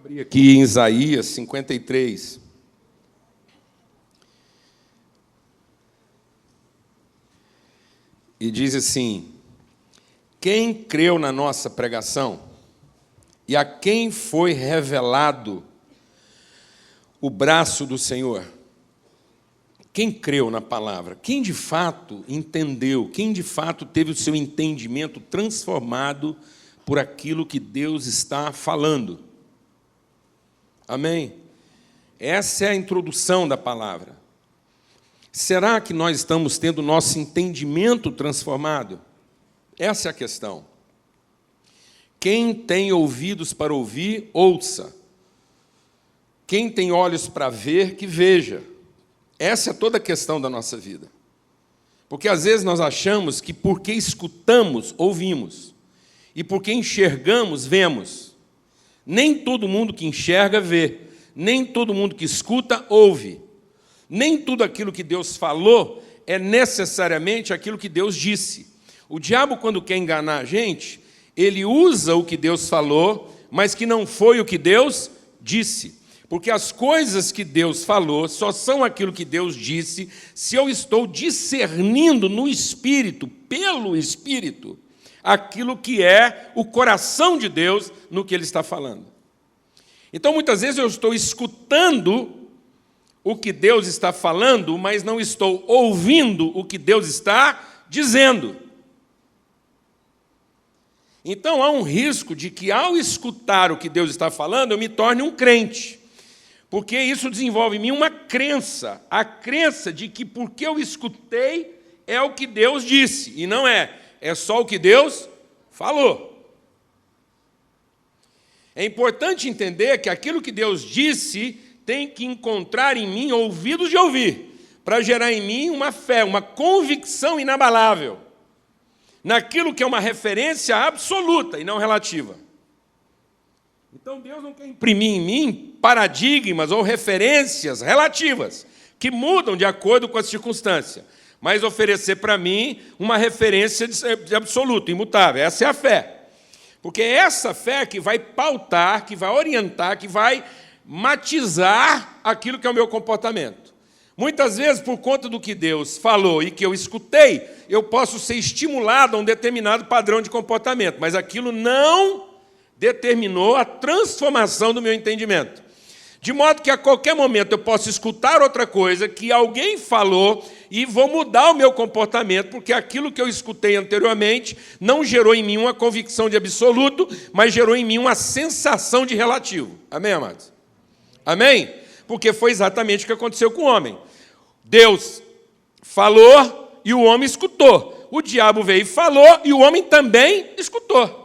abrir aqui em Isaías 53. E diz assim: quem creu na nossa pregação e a quem foi revelado o braço do Senhor? Quem creu na palavra? Quem de fato entendeu? Quem de fato teve o seu entendimento transformado por aquilo que Deus está falando? Amém? Essa é a introdução da palavra. Será que nós estamos tendo nosso entendimento transformado? Essa é a questão. Quem tem ouvidos para ouvir, ouça. Quem tem olhos para ver, que veja. Essa é toda a questão da nossa vida. Porque às vezes nós achamos que porque escutamos, ouvimos. E porque enxergamos, vemos. Nem todo mundo que enxerga, vê. Nem todo mundo que escuta, ouve. Nem tudo aquilo que Deus falou é necessariamente aquilo que Deus disse. O diabo, quando quer enganar a gente, ele usa o que Deus falou, mas que não foi o que Deus disse. Porque as coisas que Deus falou só são aquilo que Deus disse se eu estou discernindo no Espírito, pelo Espírito, aquilo que é o coração de Deus no que Ele está falando. Então, muitas vezes eu estou escutando o que Deus está falando, mas não estou ouvindo o que Deus está dizendo. Então, há um risco de que, ao escutar o que Deus está falando, eu me torne um crente. Porque isso desenvolve em mim uma crença, a crença de que porque eu escutei é o que Deus disse, e não é, é só o que Deus falou. É importante entender que aquilo que Deus disse tem que encontrar em mim ouvidos de ouvir, para gerar em mim uma fé, uma convicção inabalável, naquilo que é uma referência absoluta e não relativa. Então Deus não quer imprimir em mim paradigmas ou referências relativas, que mudam de acordo com a circunstância, mas oferecer para mim uma referência de absoluto, imutável. Essa é a fé. Porque é essa fé que vai pautar, que vai orientar, que vai matizar aquilo que é o meu comportamento. Muitas vezes, por conta do que Deus falou e que eu escutei, eu posso ser estimulado a um determinado padrão de comportamento, mas aquilo não determinou a transformação do meu entendimento. De modo que a qualquer momento eu posso escutar outra coisa que alguém falou e vou mudar o meu comportamento, porque aquilo que eu escutei anteriormente não gerou em mim uma convicção de absoluto, mas gerou em mim uma sensação de relativo. Amém, amados? Amém? Porque foi exatamente o que aconteceu com o homem. Deus falou e o homem escutou. O diabo veio e falou e o homem também escutou.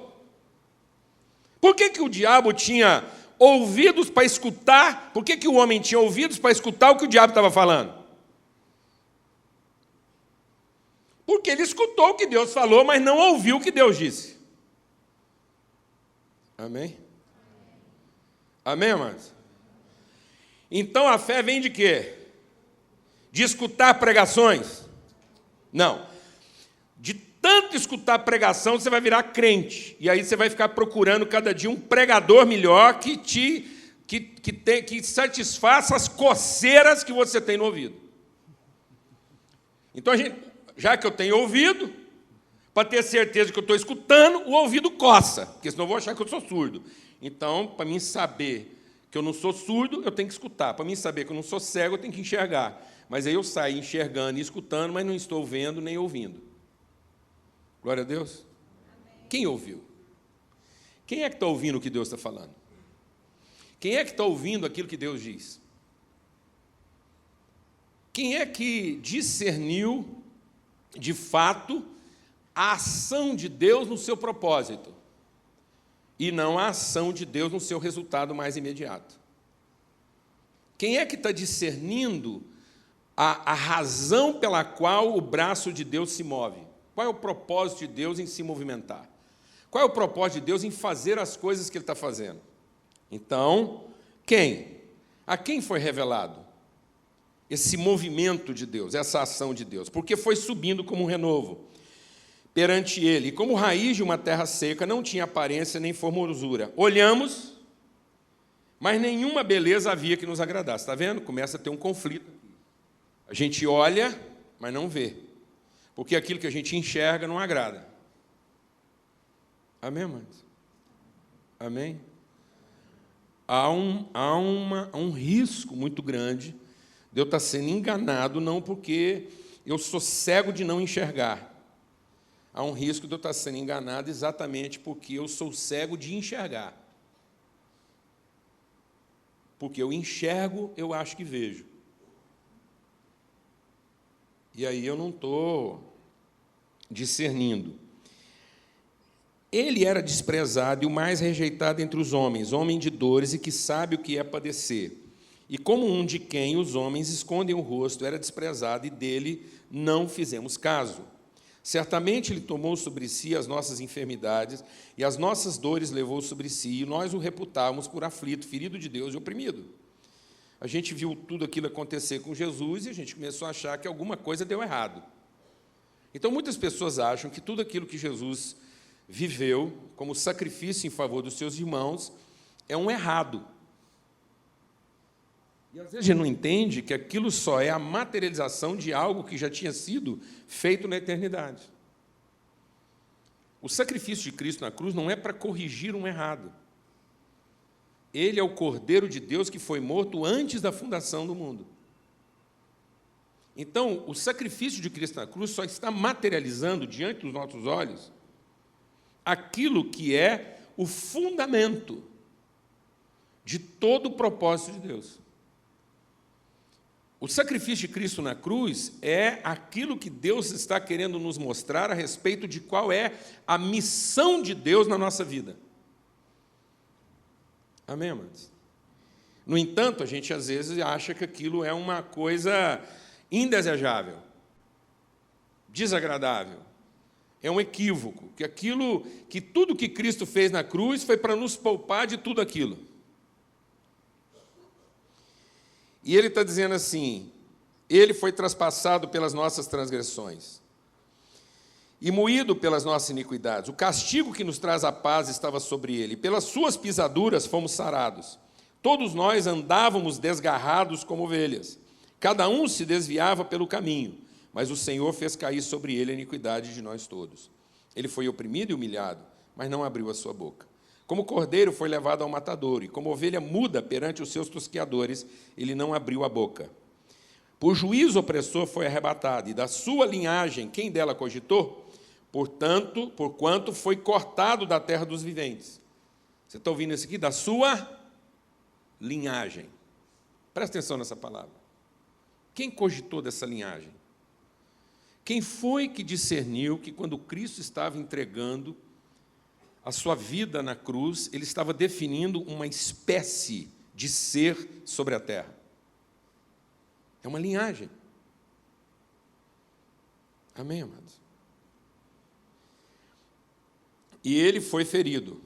Por que o diabo tinha ouvidos para escutar? Por que o homem tinha ouvidos para escutar o que o diabo estava falando? Porque ele escutou o que Deus falou, mas não ouviu o que Deus disse. Amém? Amém, amados? Então a fé vem de quê? De escutar pregações? Não. De tanto escutar pregação, você vai virar crente. E aí você vai ficar procurando cada dia um pregador melhor que satisfaça as coceiras que você tem no ouvido. Então, já que eu tenho ouvido, para ter certeza que eu estou escutando, o ouvido coça, porque senão eu vou achar que eu sou surdo. Então, para mim saber que eu não sou surdo, eu tenho que escutar. Para mim saber que eu não sou cego, eu tenho que enxergar. Mas aí eu saio enxergando e escutando, mas não estou vendo nem ouvindo. Glória a Deus. Amém. Quem ouviu? Quem é que está ouvindo o que Deus está falando? Quem é que está ouvindo aquilo que Deus diz? Quem é que discerniu, de fato, a ação de Deus no seu propósito e não a ação de Deus no seu resultado mais imediato? Quem é que está discernindo a razão pela qual o braço de Deus se move? Qual é o propósito de Deus em se movimentar? Qual é o propósito de Deus em fazer as coisas que Ele está fazendo? Então, quem? A quem foi revelado esse movimento de Deus, essa ação de Deus? Porque foi subindo como um renovo perante Ele. E como raiz de uma terra seca, não tinha aparência nem formosura. Olhamos, Mas nenhuma beleza havia que nos agradasse. Está vendo? Começa a ter um conflito. A gente olha, mas não vê. Porque aquilo que a gente enxerga não agrada. Amém, irmãos? Amém? Há um risco muito grande de eu estar sendo enganado, não porque eu sou cego de não enxergar. Há um risco de eu estar sendo enganado exatamente porque eu sou cego de enxergar. Porque eu enxergo, eu acho que vejo. E aí eu não estou discernindo. Ele era desprezado e o mais rejeitado entre os homens, homem de dores e que sabe o que é padecer. E como um de quem os homens escondem o rosto, era desprezado e dele não fizemos caso. Certamente ele tomou sobre si as nossas enfermidades e as nossas dores levou sobre si, e nós o reputávamos por aflito, ferido de Deus e oprimido. A gente viu tudo aquilo acontecer com Jesus e a gente começou a achar que alguma coisa deu errado. Então, muitas pessoas acham que tudo aquilo que Jesus viveu como sacrifício em favor dos seus irmãos é um errado. E às vezes a gente não entende que aquilo só é a materialização de algo que já tinha sido feito na eternidade. O sacrifício de Cristo na cruz não é para corrigir um errado. Ele é o Cordeiro de Deus que foi morto antes da fundação do mundo. Então, o sacrifício de Cristo na cruz só está materializando diante dos nossos olhos aquilo que é o fundamento de todo o propósito de Deus. O sacrifício de Cristo na cruz é aquilo que Deus está querendo nos mostrar a respeito de qual é a missão de Deus na nossa vida. Amém, amados? No entanto, a gente às vezes acha que aquilo é uma coisa indesejável, desagradável. É um equívoco, que tudo que Cristo fez na cruz foi para nos poupar de tudo aquilo. E ele está dizendo assim, ele foi traspassado pelas nossas transgressões e moído pelas nossas iniquidades. O castigo que nos traz a paz estava sobre ele, e pelas suas pisaduras fomos sarados. Todos nós andávamos desgarrados como ovelhas, cada um se desviava pelo caminho, mas o Senhor fez cair sobre ele a iniquidade de nós todos. Ele foi oprimido e humilhado, mas não abriu a sua boca. Como cordeiro foi levado ao matadouro, e como ovelha muda perante os seus tosqueadores, ele não abriu a boca. Por juízo opressor foi arrebatado, e da sua linhagem, quem dela cogitou? Porquanto foi cortado da terra dos viventes. Você está ouvindo isso aqui? Da sua linhagem. Presta atenção nessa palavra. Quem cogitou dessa linhagem? Quem foi que discerniu que quando Cristo estava entregando a sua vida na cruz, ele estava definindo uma espécie de ser sobre a terra? É uma linhagem. Amém, amados? E ele foi ferido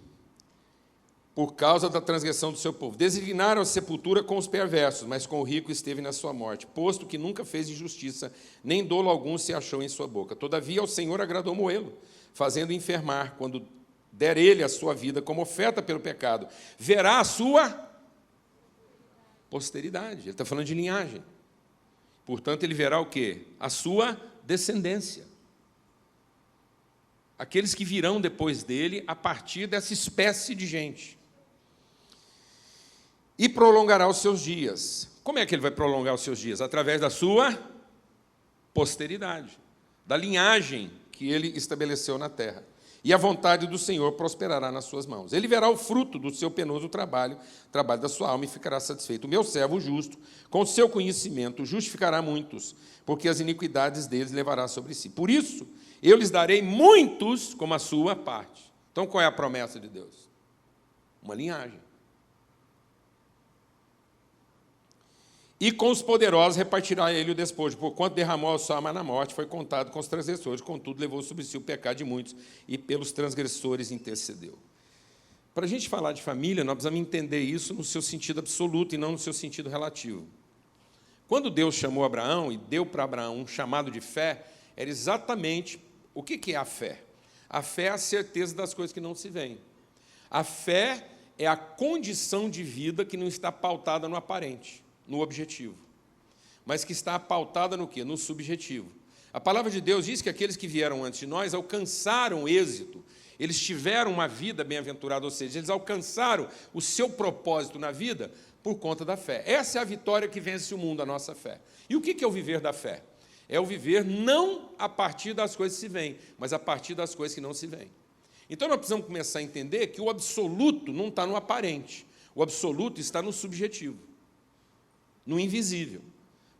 por causa da transgressão do seu povo. Designaram a sepultura com os perversos, mas com o rico esteve na sua morte, posto que nunca fez injustiça, nem dolo algum se achou em sua boca. Todavia, ao Senhor agradou moê-lo, fazendo enfermar, quando der ele a sua vida como oferta pelo pecado, verá a sua posteridade. Ele está falando de linhagem. Portanto, ele verá o quê? A sua descendência. Aqueles que virão depois dele a partir dessa espécie de gente. E prolongará os seus dias. Como é que ele vai prolongar os seus dias? Através da sua posteridade, da linhagem que ele estabeleceu na terra. E a vontade do Senhor prosperará nas suas mãos. Ele verá o fruto do seu penoso trabalho, trabalho da sua alma, e ficará satisfeito. O meu servo justo, com o seu conhecimento, justificará muitos, porque as iniquidades deles levará sobre si. Por isso, eu lhes darei muitos como a sua parte. Então, qual é a promessa de Deus? Uma linhagem. E com os poderosos repartirá ele o despojo, porquanto derramou a sua alma na morte, foi contado com os transgressores, contudo levou sobre si o pecado de muitos, e pelos transgressores intercedeu. Para a gente falar de família, nós precisamos entender isso no seu sentido absoluto e não no seu sentido relativo. Quando Deus chamou Abraão e deu para Abraão um chamado de fé, era exatamente o que é a fé? A fé é a certeza das coisas que não se veem. A fé é a condição de vida que não está pautada no aparente, no objetivo, mas que está pautada no quê? No subjetivo. A palavra de Deus diz que aqueles que vieram antes de nós alcançaram êxito, eles tiveram uma vida bem-aventurada, ou seja, eles alcançaram o seu propósito na vida por conta da fé. Essa é a vitória que vence o mundo, a nossa fé. E o que é o viver da fé? É o viver não a partir das coisas que se veem, mas a partir das coisas que não se veem. Então, nós precisamos começar a entender que o absoluto não está no aparente, o absoluto está no subjetivo, no invisível.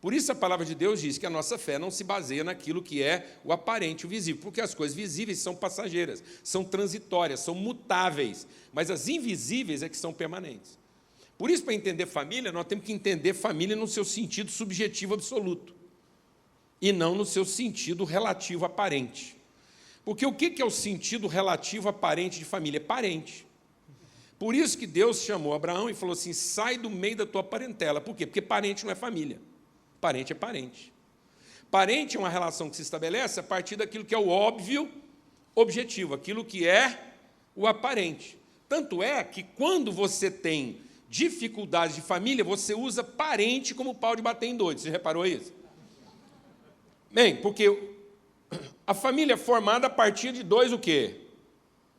Por isso, a palavra de Deus diz que a nossa fé não se baseia naquilo que é o aparente, o visível, porque as coisas visíveis são passageiras, são transitórias, são mutáveis, mas as invisíveis é que são permanentes. Por isso, para entender família, nós temos que entender família no seu sentido subjetivo absoluto, e não no seu sentido relativo aparente. Porque o que é o sentido relativo aparente de família? É parente. Por isso que Deus chamou Abraão e falou assim, sai do meio da tua parentela. Por quê? Porque parente não é família. Parente é parente. Parente é uma relação que se estabelece a partir daquilo que é o óbvio objetivo, aquilo que é o aparente. Tanto é que quando você tem dificuldades de família, você usa parente como pau de bater em doido. Você reparou isso? Bem, porque a família é formada a partir de dois o quê?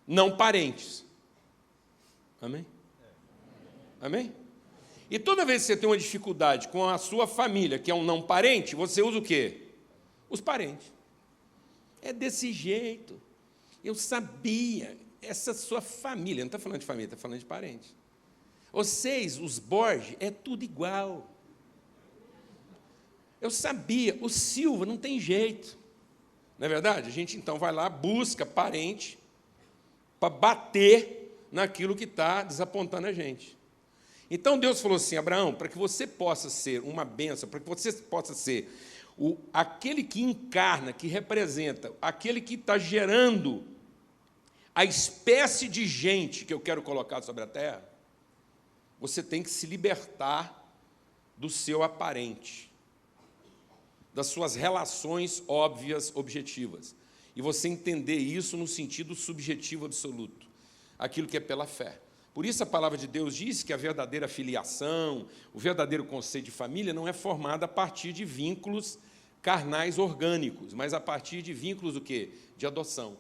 Não parentes. Amém? Amém? E toda vez que você tem uma dificuldade com a sua família, que é um não parente, você usa o quê? Os parentes. É desse jeito. Eu sabia. Essa sua família, não está falando de família, está falando de parente. Vocês, os Borges, é tudo igual. Eu sabia, o Silva não tem jeito. Não é verdade? A gente, então, vai lá, busca parente para bater naquilo que está desapontando a gente. Então, Deus falou assim, Abraão, para que você possa ser uma bênção, para que você possa ser aquele que encarna, que representa, aquele que está gerando a espécie de gente que eu quero colocar sobre a terra, você tem que se libertar do seu aparente, das suas relações óbvias, objetivas. E você entender isso no sentido subjetivo absoluto, aquilo que é pela fé. Por isso a palavra de Deus diz que a verdadeira filiação, o verdadeiro conceito de família não é formado a partir de vínculos carnais orgânicos, mas a partir de vínculos o quê? De adoção,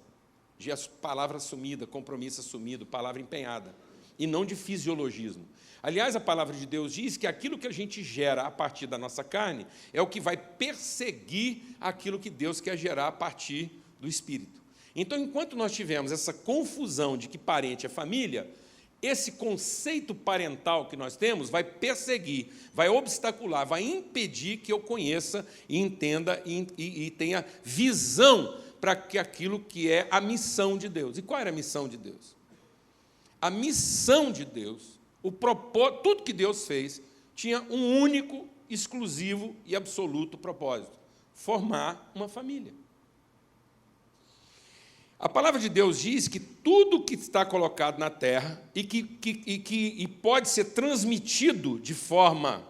de palavra assumida, compromisso assumido, palavra empenhada, e não de fisiologismo. Aliás, a palavra de Deus diz que aquilo que a gente gera a partir da nossa carne é o que vai perseguir aquilo que Deus quer gerar a partir do Espírito. Então, enquanto nós tivermos essa confusão de que parente é família, esse conceito parental que nós temos vai perseguir, vai obstacular, vai impedir que eu conheça e entenda e tenha visão para que aquilo que é a missão de Deus. E qual era a missão de Deus? A missão de Deus, o propósito, tudo que Deus fez, tinha um único, exclusivo e absoluto propósito: formar uma família. A palavra de Deus diz que tudo que está colocado na terra e pode ser transmitido de forma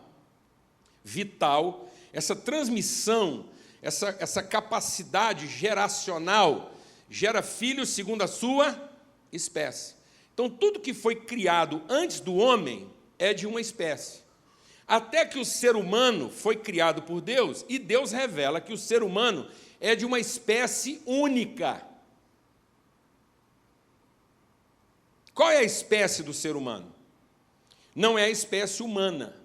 vital, essa transmissão, essa capacidade geracional, gera filhos segundo a sua espécie. Então, tudo que foi criado antes do homem é de uma espécie. Até que o ser humano foi criado por Deus, e Deus revela que o ser humano é de uma espécie única. Qual é a espécie do ser humano? Não é a espécie humana,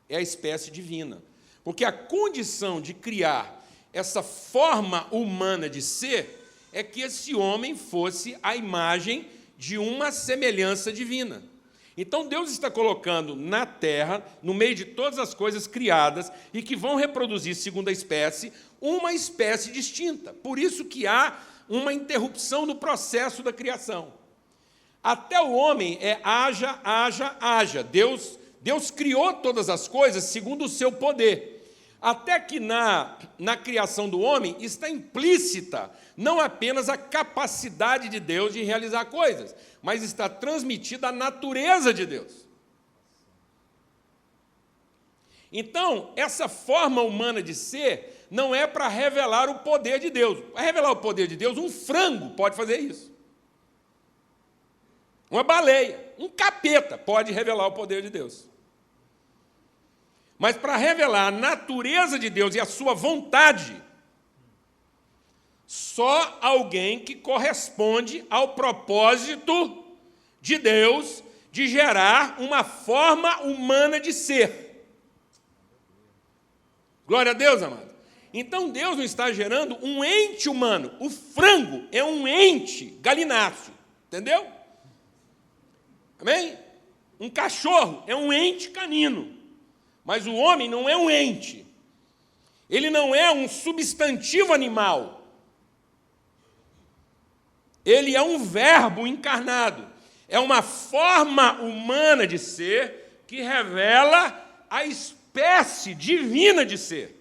é a espécie divina. Porque a condição de criar essa forma humana de ser é que esse homem fosse a imagem de uma semelhança divina. Então, Deus está colocando na terra, no meio de todas as coisas criadas e que vão reproduzir, segundo a espécie, uma espécie distinta. Por isso que há uma interrupção no processo da criação. Até o homem é haja, haja, haja. Deus criou todas as coisas segundo o seu poder. Até que na criação do homem está implícita não apenas a capacidade de Deus de realizar coisas, mas está transmitida a natureza de Deus. Então, essa forma humana de ser não é para revelar o poder de Deus. Para revelar o poder de Deus, um frango pode fazer isso. Uma baleia, um capeta pode revelar o poder de Deus. Mas para revelar a natureza de Deus e a sua vontade, só alguém que corresponde ao propósito de Deus de gerar uma forma humana de ser. Glória a Deus, amado. Então Deus não está gerando um ente humano. O frango é um ente galináceo, entendeu? Amém? Um cachorro é um ente canino, mas o homem não é um ente. Ele não é um substantivo animal. Ele é um verbo encarnado. É uma forma humana de ser que revela a espécie divina de ser.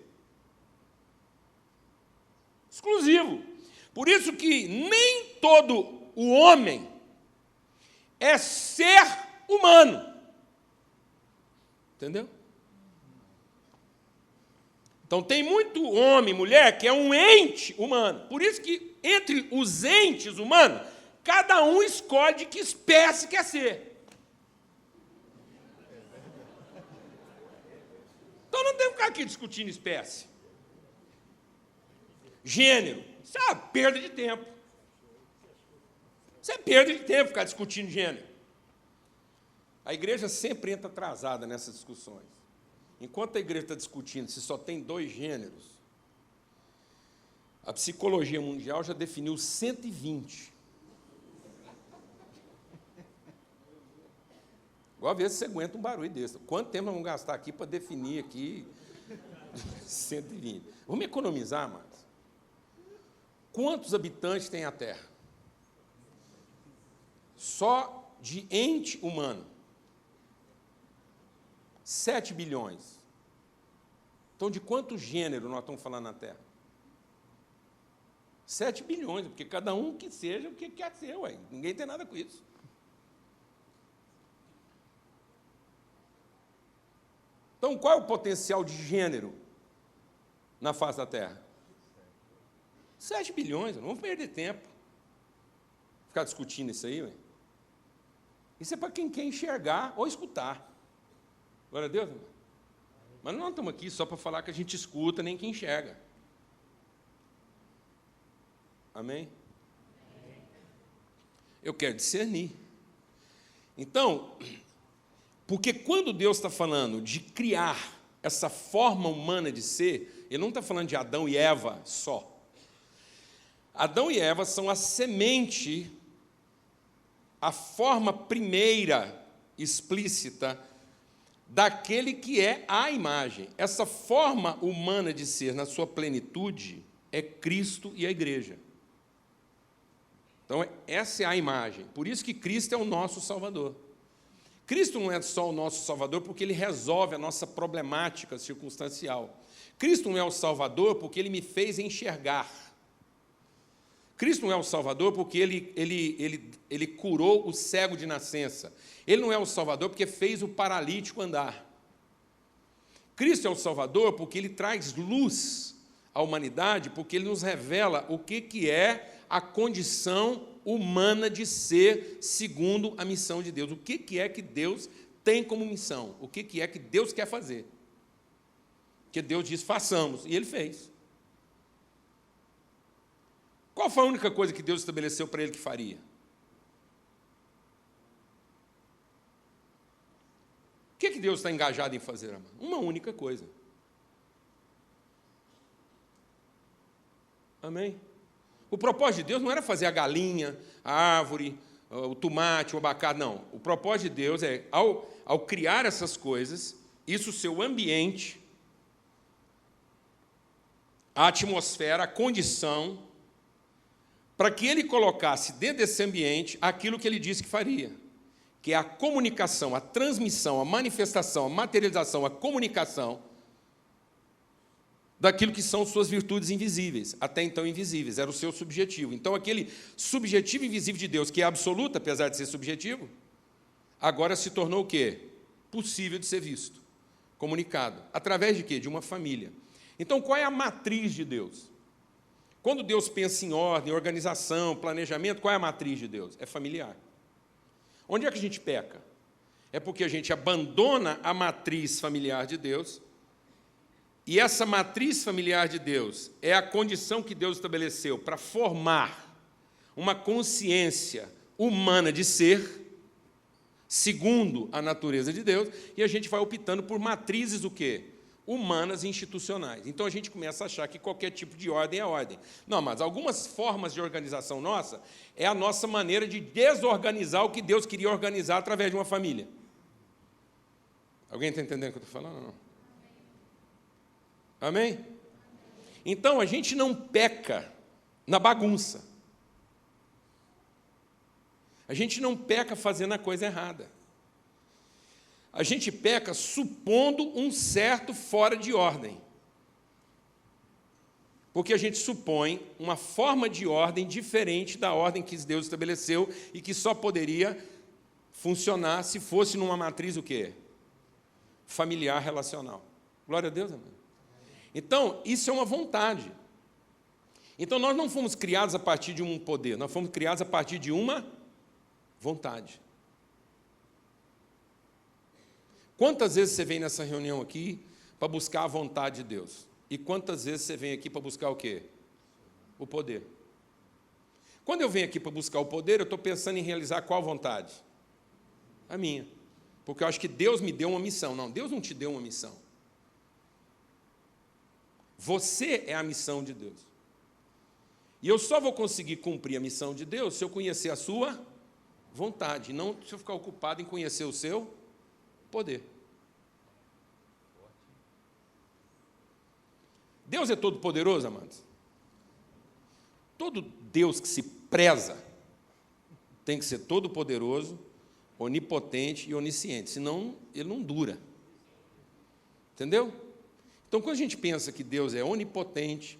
Exclusivo. Por isso que nem todo o homem é ser humano. Entendeu? Então tem muito homem, mulher, que é um ente humano. Por isso que entre os entes humanos, cada um escolhe de que espécie quer ser. Então não temos que ficar aqui discutindo espécie. Gênero. Isso é uma perda de tempo. Isso é perda de tempo ficar discutindo gênero. A igreja sempre entra atrasada nessas discussões. Enquanto a igreja está discutindo se só tem 2 gêneros, a psicologia mundial já definiu 120. Igual a ver se você aguenta um barulho desse. Quanto tempo nós vamos gastar aqui para definir aqui 120? Vamos economizar, mas quantos habitantes tem a Terra? Só de ente humano. 7 bilhões. Então, de quantos gêneros nós estamos falando na Terra? 7 bilhões, porque cada um que seja o que quer ser, ué. Ninguém tem nada com isso. Então, qual é o potencial de gênero na face da Terra? 7 bilhões, não vamos perder tempo. Ficar discutindo isso aí, ué. Isso é para quem quer enxergar ou escutar. Glória a Deus, irmão. Mas não estamos aqui só para falar que a gente escuta, nem que enxerga. Amém? Eu quero discernir. Então, porque quando Deus está falando de criar essa forma humana de ser, Ele não está falando de Adão e Eva só. Adão e Eva são a semente, a forma primeira, explícita, daquele que é a imagem. Essa forma humana de ser, na sua plenitude, é Cristo e a igreja. Então, essa é a imagem. Por isso que Cristo é o nosso Salvador. Cristo não é só o nosso Salvador porque Ele resolve a nossa problemática circunstancial. Cristo não é o Salvador porque Ele me fez enxergar. Cristo não é o Salvador porque ele curou o cego de nascença. Ele não é o Salvador porque fez o paralítico andar. Cristo é o Salvador porque Ele traz luz à humanidade, porque Ele nos revela o que é a condição humana de ser segundo a missão de Deus. O que é que Deus tem como missão? O que é que Deus quer fazer? Porque Deus diz, façamos, e Ele fez. Qual foi a única coisa que Deus estabeleceu para Ele que faria? O que Deus está engajado em fazer, amado? Uma única coisa. Amém? O propósito de Deus não era fazer a galinha, a árvore, o tomate, o abacate, não. O propósito de Deus é, ao criar essas coisas, isso, o seu ambiente, a atmosfera, a condição, para que Ele colocasse dentro desse ambiente aquilo que Ele disse que faria, que é a comunicação, a transmissão, a manifestação, a materialização, a comunicação daquilo que são suas virtudes invisíveis, até então invisíveis, era o seu subjetivo. Então, aquele subjetivo invisível de Deus, que é absoluto, apesar de ser subjetivo, agora se tornou o quê? Possível de ser visto, comunicado. Através de quê? De uma família. Então, qual é a matriz de Deus? Quando Deus pensa em ordem, organização, planejamento, qual é a matriz de Deus? É familiar. Onde é que a gente peca? É porque a gente abandona a matriz familiar de Deus, e essa matriz familiar de Deus é a condição que Deus estabeleceu para formar uma consciência humana de ser, segundo a natureza de Deus, e a gente vai optando por matrizes o quê? Humanas e institucionais. Então a gente começa a achar que qualquer tipo de ordem é ordem. Não, mas algumas formas de organização nossa é a nossa maneira de desorganizar o que Deus queria organizar através de uma família. Alguém está entendendo o que eu estou falando? Não? Amém? Então a gente não peca na bagunça. A gente não peca fazendo a coisa errada. A gente peca supondo um certo fora de ordem. Porque a gente supõe uma forma de ordem diferente da ordem que Deus estabeleceu e que só poderia funcionar se fosse numa matriz o quê? Familiar relacional. Glória a Deus, amém. Então, isso é uma vontade. Então, nós não fomos criados a partir de um poder, nós fomos criados a partir de uma vontade. Quantas vezes você vem nessa reunião aqui para buscar a vontade de Deus? E quantas vezes você vem aqui para buscar o quê? O poder. Quando eu venho aqui para buscar o poder, eu estou pensando em realizar qual vontade? A minha. Porque eu acho que Deus me deu uma missão. Não, Deus não te deu uma missão. Você é a missão de Deus. E eu só vou conseguir cumprir a missão de Deus se eu conhecer a sua vontade, não se eu ficar ocupado em conhecer o seu poder. Deus é todo poderoso, amados? Todo Deus que se preza tem que ser todo poderoso, onipotente e onisciente, senão ele não dura. Entendeu? Então, quando a gente pensa que Deus é onipotente,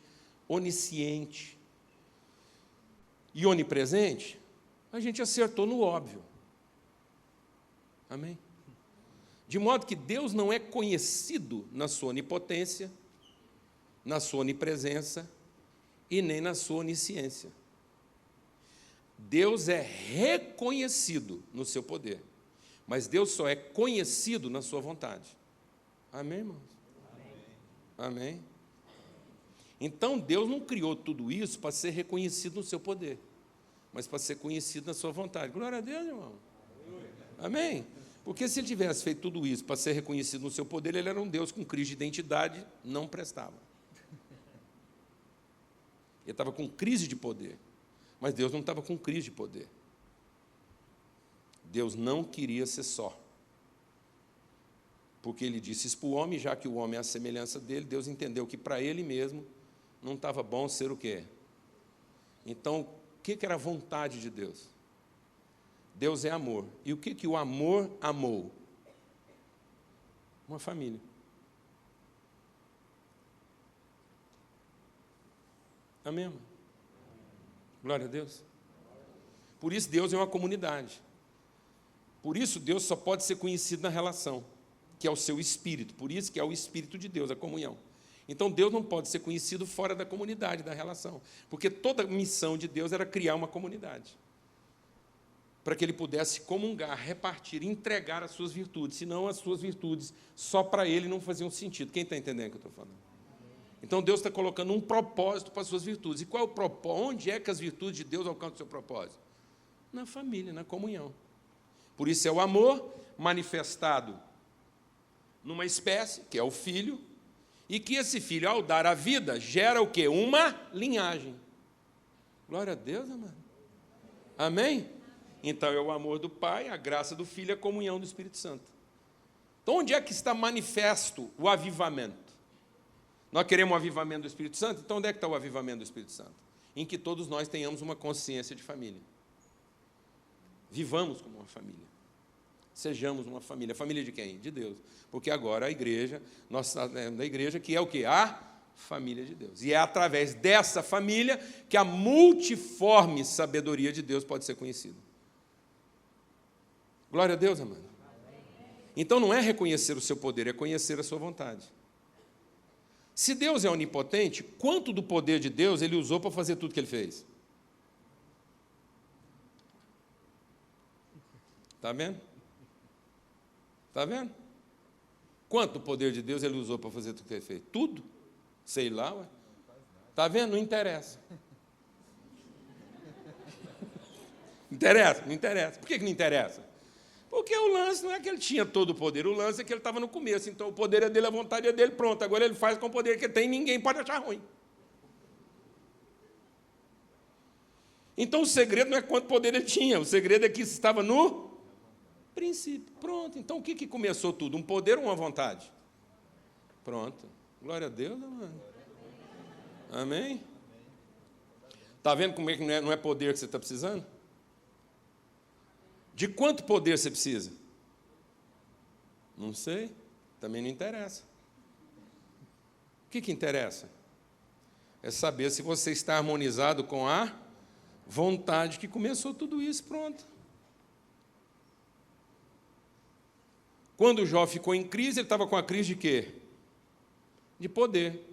onisciente e onipresente, a gente acertou no óbvio. Amém? De modo que Deus não é conhecido na sua onipotência, na sua onipresença e nem na sua onisciência. Deus é reconhecido no seu poder, mas Deus só é conhecido na sua vontade. Amém, irmãos? Amém? Amém? Então, Deus não criou tudo isso para ser reconhecido no seu poder, mas para ser conhecido na sua vontade. Glória a Deus, irmão. Amém? Porque se ele tivesse feito tudo isso para ser reconhecido no seu poder, ele era um Deus com crise de identidade, não prestava. Ele estava com crise de poder, mas Deus não estava com crise de poder. Deus não queria ser só. Porque ele disse isso para o homem, já que o homem é a semelhança dele, Deus entendeu que para ele mesmo não estava bom ser o quê? Então, o que era a vontade de Deus? Deus é amor. E o que o amor amou? Uma família. Amém, irmão? Glória a Deus. Por isso Deus é uma comunidade. Por isso Deus só pode ser conhecido na relação, que é o seu espírito. Por isso que é o espírito de Deus, a comunhão. Então, Deus não pode ser conhecido fora da comunidade, da relação. Porque toda a missão de Deus era criar uma comunidade. Para que ele pudesse comungar, repartir, entregar as suas virtudes. Senão, as suas virtudes, só para ele, não faziam sentido. Quem está entendendo o que eu estou falando? Então, Deus está colocando um propósito para as suas virtudes. E qual é o propósito? Onde é que as virtudes de Deus alcançam o seu propósito? Na família, na comunhão. Por isso é o amor manifestado numa espécie, que é o filho, e que esse filho, ao dar a vida, gera o quê? Uma linhagem. Glória a Deus, amado. Amém? Então, é o amor do Pai, a graça do Filho e a comunhão do Espírito Santo. Então, onde é que está manifesto o avivamento? Nós queremos o avivamento do Espírito Santo? Então, onde é que está o avivamento do Espírito Santo? Em que todos nós tenhamos uma consciência de família. Vivamos como uma família. Sejamos uma família. Família de quem? De Deus. Porque agora a igreja, nós estamos da igreja, que é o quê? A família de Deus. E é através dessa família que a multiforme sabedoria de Deus pode ser conhecida. Glória a Deus, amado. Então não é reconhecer o seu poder, é conhecer a sua vontade. Se Deus é onipotente, quanto do poder de Deus ele usou para fazer tudo que ele fez? Está vendo? Está vendo? Quanto do poder de Deus ele usou para fazer tudo que ele fez? Tudo? Sei lá, ué. Está vendo? Não interessa. Interessa? Não interessa. Por que não interessa? Porque o lance não é que ele tinha todo o poder, o lance é que ele estava no começo, então o poder é dele, a vontade é dele, pronto. Agora ele faz com o poder que ele tem e ninguém pode achar ruim. Então o segredo não é quanto poder ele tinha, o segredo é que isso estava no princípio. Pronto. Então o que começou tudo? Um poder ou uma vontade? Pronto. Glória a Deus, mano. Amém? Está vendo como é que não é poder que você está precisando? De quanto poder você precisa? Não sei. Também não interessa. O que interessa? É saber se você está harmonizado com a vontade que começou tudo isso, pronto. Quando Jó ficou em crise, ele estava com a crise de quê? De poder.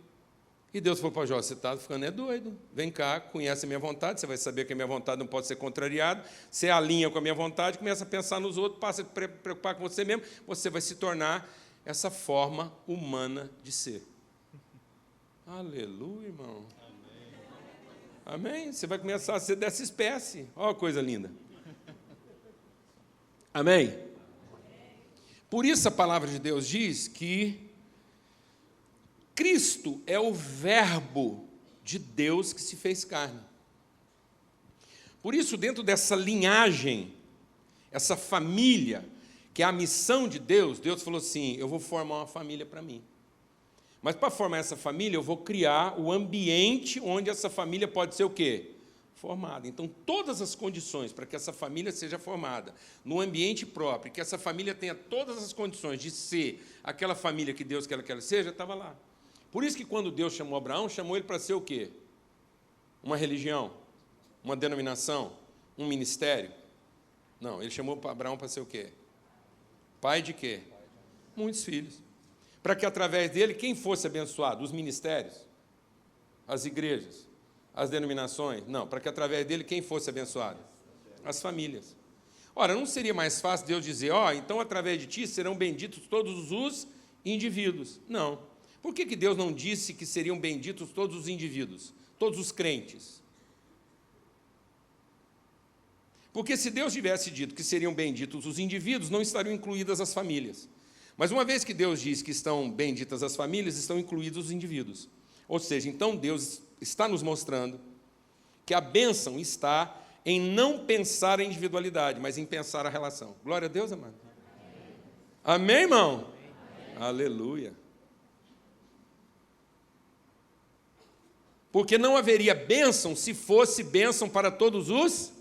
E Deus falou para Jó, você está ficando doido. Vem cá, conhece a minha vontade, você vai saber que a minha vontade não pode ser contrariada. Você alinha com a minha vontade, começa a pensar nos outros, passa a preocupar com você mesmo, você vai se tornar essa forma humana de ser. Aleluia, irmão. Amém? Você vai começar a ser dessa espécie. Olha que coisa linda. Amém? Por isso a palavra de Deus diz que Cristo é o verbo de Deus que se fez carne. Por isso, dentro dessa linhagem, essa família, que é a missão de Deus, Deus falou assim, eu vou formar uma família para mim. Mas para formar essa família, eu vou criar o ambiente onde essa família pode ser o quê? Formada. Então, todas as condições para que essa família seja formada, no ambiente próprio, que essa família tenha todas as condições de ser aquela família que Deus quer que ela seja, estava lá. Por isso que quando Deus chamou Abraão, chamou ele para ser o quê? Uma religião? Uma denominação? Um ministério? Não, ele chamou Abraão para ser o quê? Pai de quê? Muitos filhos. Para que através dele, quem fosse abençoado? Os ministérios? As igrejas? As denominações? Não, para que através dele, quem fosse abençoado? As famílias. Ora, não seria mais fácil Deus dizer, então através de ti serão benditos todos os indivíduos? Não. Por que Deus não disse que seriam benditos todos os indivíduos? Todos os crentes? Porque se Deus tivesse dito que seriam benditos os indivíduos, não estariam incluídas as famílias. Mas uma vez que Deus diz que estão benditas as famílias, estão incluídos os indivíduos. Ou seja, então Deus está nos mostrando que a bênção está em não pensar a individualidade, mas em pensar a relação. Glória a Deus, amado. Amém, irmão? Amém. Aleluia. Porque não haveria bênção se fosse bênção para todos os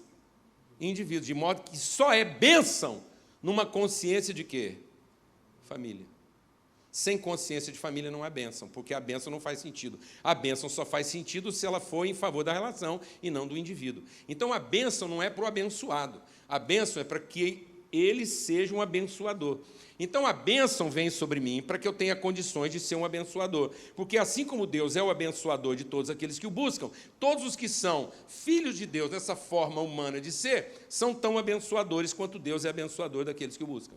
indivíduos, de modo que só é bênção numa consciência de quê? Família. Sem consciência de família não é bênção, porque a bênção não faz sentido. A bênção só faz sentido se ela for em favor da relação e não do indivíduo. Então a bênção não é para o abençoado, a bênção é para que ele seja um abençoador. Então a bênção vem sobre mim para que eu tenha condições de ser um abençoador. Porque assim como Deus é o abençoador de todos aqueles que o buscam, todos os que são filhos de Deus nessa forma humana de ser, são tão abençoadores quanto Deus é abençoador daqueles que o buscam.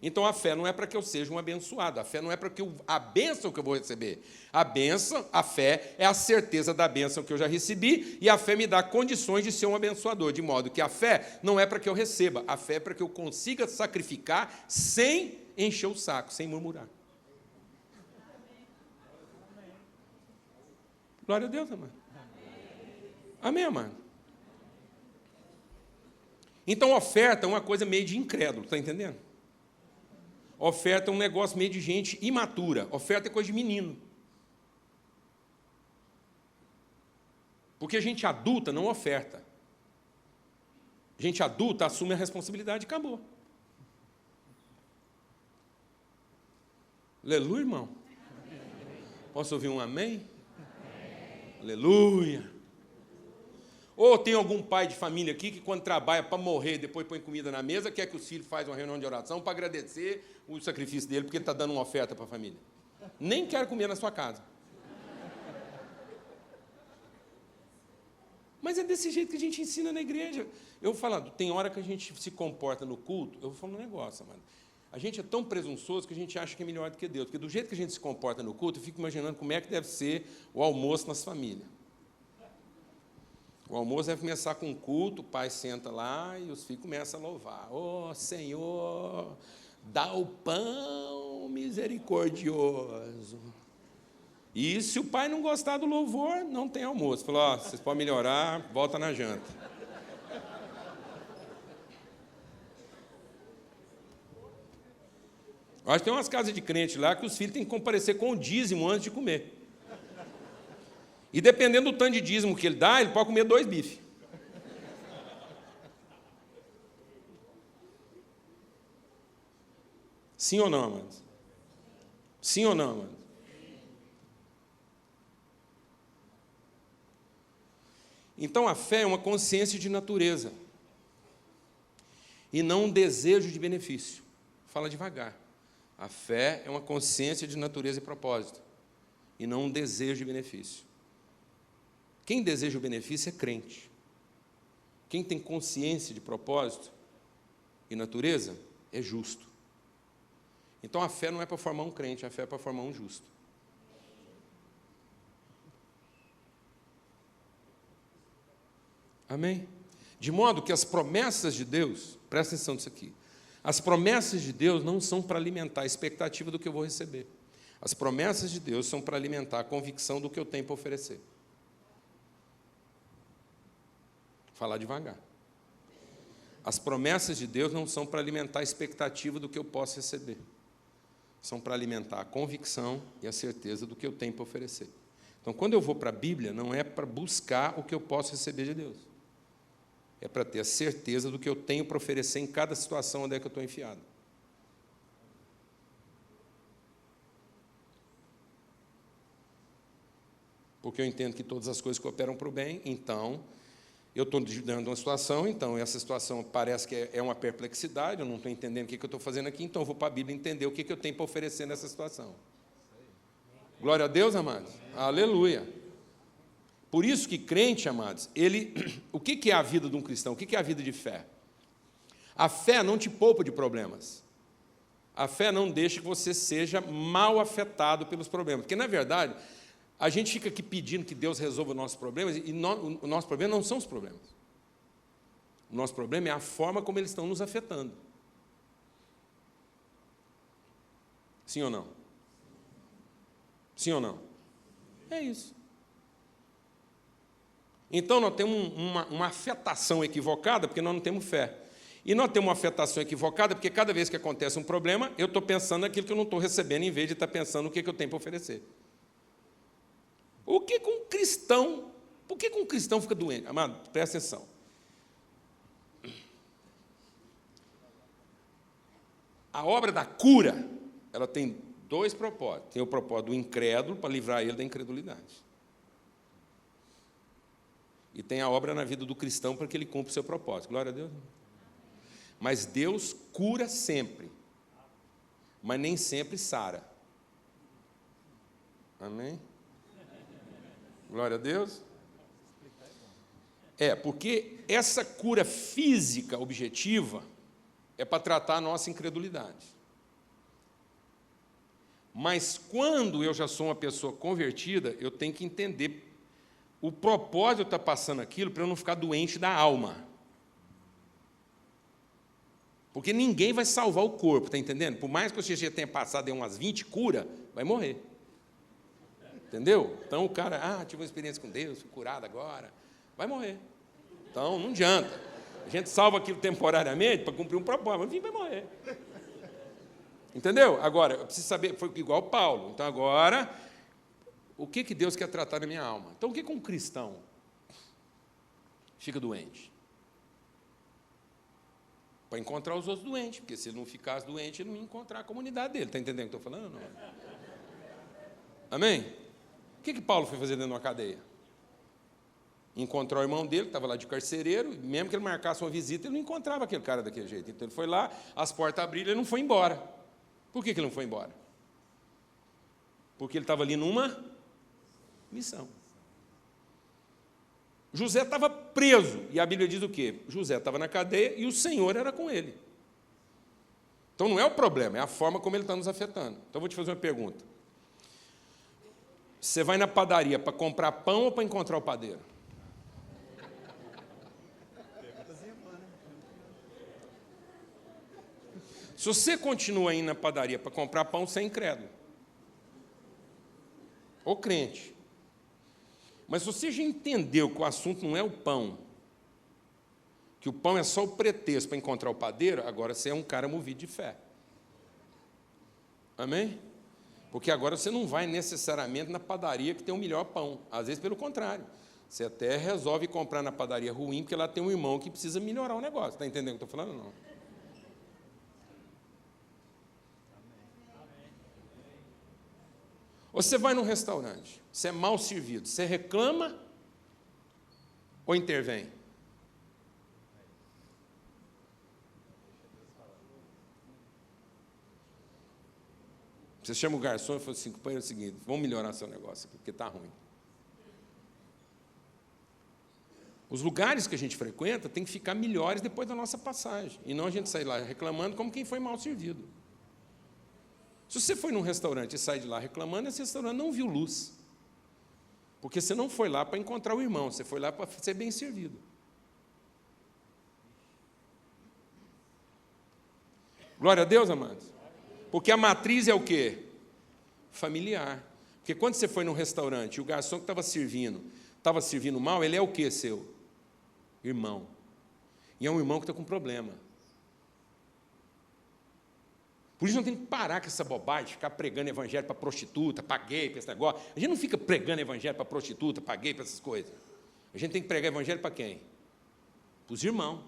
Então a fé não é para que eu seja um abençoado, a fé não é para que a bênção que eu vou receber. A bênção, a fé, é a certeza da bênção que eu já recebi, e a fé me dá condições de ser um abençoador, de modo que a fé não é para que eu receba, a fé é para que eu consiga sacrificar sem encher o saco, sem murmurar. Glória a Deus, amado. Amém, amado. Então oferta é uma coisa meio de incrédulo, está entendendo? Oferta é um negócio meio de gente imatura. Oferta é coisa de menino. Porque gente adulta não oferta. Gente adulta assume a responsabilidade e acabou. Aleluia, irmão. Posso ouvir um amém? Aleluia. Ou tem algum pai de família aqui que, quando trabalha para morrer, depois põe comida na mesa, quer que os filhos façam uma reunião de oração para agradecer o sacrifício dele, porque ele está dando uma oferta para a família. Nem quero comer na sua casa. Mas é desse jeito que a gente ensina na igreja. Eu vou falar, tem hora que a gente se comporta no culto, eu vou falar um negócio, mano. A gente é tão presunçoso que a gente acha que é melhor do que Deus. Porque do jeito que a gente se comporta no culto, eu fico imaginando como é que deve ser o almoço nas famílias. O almoço deve começar com um culto, o pai senta lá e os filhos começam a louvar. Ó Senhor, dá o pão misericordioso. E se o pai não gostar do louvor, não tem almoço. Falou, ó, vocês podem melhorar, volta na janta. Eu acho que tem umas casas de crente lá que os filhos têm que comparecer com o dízimo antes de comer. E dependendo do tanto de dízimo que ele dá, ele pode comer 2 bifes. Sim ou não, amados? Sim ou não, amados? Então a fé é uma consciência de natureza e não um desejo de benefício. Fala devagar. A fé é uma consciência de natureza e propósito e não um desejo de benefício. Quem deseja o benefício é crente. Quem tem consciência de propósito e natureza é justo. Então a fé não é para formar um crente, a fé é para formar um justo. Amém? De modo que as promessas de Deus, presta atenção nisso aqui, as promessas de Deus não são para alimentar a expectativa do que eu vou receber. As promessas de Deus são para alimentar a convicção do que eu tenho para oferecer. Vou falar devagar. As promessas de Deus não são para alimentar a expectativa do que eu posso receber. São para alimentar a convicção e a certeza do que eu tenho para oferecer. Então, quando eu vou para a Bíblia, não é para buscar o que eu posso receber de Deus. É para ter a certeza do que eu tenho para oferecer em cada situação onde é que eu estou enfiado. Porque eu entendo que todas as coisas cooperam para o bem, então, eu estou dando uma situação, então essa situação parece que é uma perplexidade, eu não estou entendendo o que eu estou fazendo aqui, então eu vou para a Bíblia entender o que eu tenho para oferecer nessa situação. Glória a Deus, amados. Aleluia. Por isso que crente, amados, o que é a vida de um cristão? O que é a vida de fé? A fé não te poupa de problemas. A fé não deixa que você seja mal afetado pelos problemas. Porque, na verdade, a gente fica aqui pedindo que Deus resolva os nossos problemas, e o nosso problema não são os problemas. O nosso problema é a forma como eles estão nos afetando. Sim ou não? Sim ou não? É isso. Então, nós temos uma afetação equivocada, porque nós não temos fé. E nós temos uma afetação equivocada, porque cada vez que acontece um problema, eu estou pensando naquilo que eu não estou recebendo, em vez de estar pensando no que eu tenho para oferecer. Por que um cristão fica doente? Amado, presta atenção. A obra da cura, ela tem 2 propósitos. Tem o propósito do incrédulo, para livrar ele da incredulidade. E tem a obra na vida do cristão para que ele cumpra o seu propósito. Glória a Deus. Mas Deus cura sempre, mas nem sempre sara. Amém? Glória a Deus. Porque essa cura física objetiva é para tratar a nossa incredulidade. Mas quando eu já sou uma pessoa convertida, eu tenho que entender o propósito de eu estar passando aquilo para eu não ficar doente da alma. Porque ninguém vai salvar o corpo, está entendendo? Por mais que você já tenha passado em umas 20 curas, vai morrer. Entendeu? Então o cara, tive uma experiência com Deus, fui curado agora, vai morrer. Então não adianta. A gente salva aquilo temporariamente para cumprir um propósito, mas enfim, vai morrer. Entendeu? Agora, eu preciso saber, foi igual Paulo. Então agora, o que Deus quer tratar na minha alma? Então o que um cristão fica doente? Para encontrar os outros doentes, porque se ele não ficasse doente, ele não ia encontrar a comunidade dele. Está entendendo o que eu estou falando? Não? Amém? O que Paulo foi fazer dentro de uma cadeia? Encontrou o irmão dele, que estava lá de carcereiro, e mesmo que ele marcasse uma visita, ele não encontrava aquele cara daquele jeito. Então ele foi lá, as portas abriram, ele não foi embora. Por que ele não foi embora? Porque ele estava ali numa missão. José estava preso, e a Bíblia diz o quê? José estava na cadeia e o Senhor era com ele. Então não é o problema, é a forma como ele está nos afetando. Então eu vou te fazer uma pergunta. Você vai na padaria para comprar pão ou para encontrar o padeiro? Se você continua indo na padaria para comprar pão, você é incrédulo. Ou crente. Mas se você já entendeu que o assunto não é o pão, que o pão é só o pretexto para encontrar o padeiro, agora você é um cara movido de fé. Amém? Porque agora você não vai necessariamente na padaria que tem o melhor pão. Às vezes, pelo contrário. Você até resolve comprar na padaria ruim, porque lá tem um irmão que precisa melhorar o negócio. Está entendendo o que eu estou falando? Não. Ou você vai num restaurante, você é mal servido, você reclama ou intervém? Você chama o garçom e fala assim, companheiro, é o seguinte, vamos melhorar seu negócio aqui, porque está ruim. Os lugares que a gente frequenta têm que ficar melhores depois da nossa passagem, e não a gente sair lá reclamando como quem foi mal servido. Se você foi num restaurante e sai de lá reclamando, esse restaurante não viu luz. Porque você não foi lá para encontrar o irmão, você foi lá para ser bem servido. Glória a Deus, amados. Porque a matriz é o quê? Familiar. Porque quando você foi num restaurante e o garçom que estava servindo mal, ele é o quê, seu? Irmão. E é um irmão que está com problema. Por isso não tem que parar com essa bobagem de ficar pregando evangelho para prostituta, para gay, para esse negócio. A gente não fica pregando evangelho para prostituta, para gay, para essas coisas. A gente tem que pregar evangelho para quem? Para os irmãos.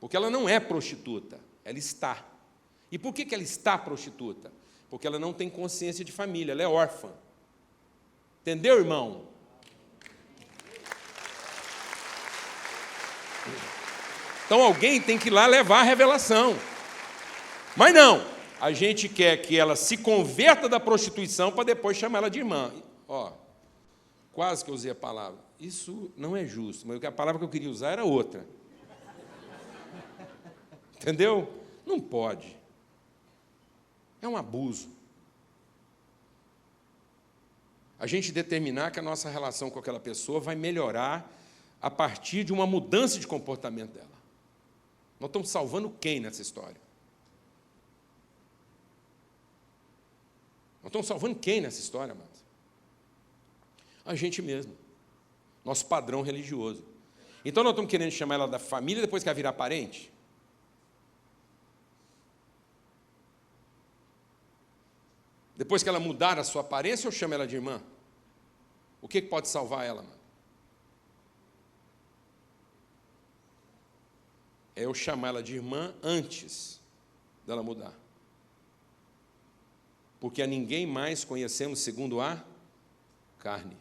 Porque ela não é prostituta, ela está. E por que ela está prostituta? Porque ela não tem consciência de família, ela é órfã. Entendeu, irmão? Então alguém tem que ir lá levar a revelação. Mas não, a gente quer que ela se converta da prostituição para depois chamar ela de irmã. Ó, quase que eu usei a palavra. Isso não é justo, mas a palavra que eu queria usar era outra. Entendeu? Não pode. É um abuso. A gente determinar que a nossa relação com aquela pessoa vai melhorar a partir de uma mudança de comportamento dela. Nós estamos salvando quem nessa história? Nós estamos salvando quem nessa história, amados? A gente mesmo. Nosso padrão religioso. Então nós estamos querendo chamar ela da família depois que ela virar parente? Depois que ela mudar a sua aparência, eu chamo ela de irmã? O que pode salvar ela, mano? É eu chamar ela de irmã antes dela mudar. Porque a ninguém mais conhecemos segundo a carne.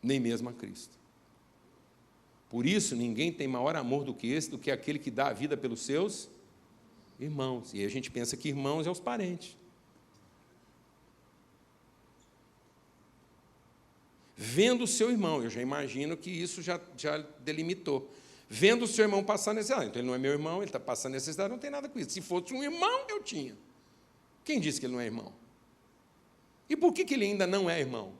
Nem mesmo a Cristo. Por isso, ninguém tem maior amor do que esse, do que aquele que dá a vida pelos seus irmãos. E a gente pensa que irmãos é os parentes. Vendo o seu irmão, eu já imagino que isso já delimitou. Vendo o seu irmão passar necessidade. Então ele não é meu irmão, ele está passando necessidade, não tem nada com isso. Se fosse um irmão, eu tinha. Quem disse que ele não é irmão? E por que ele ainda não é irmão?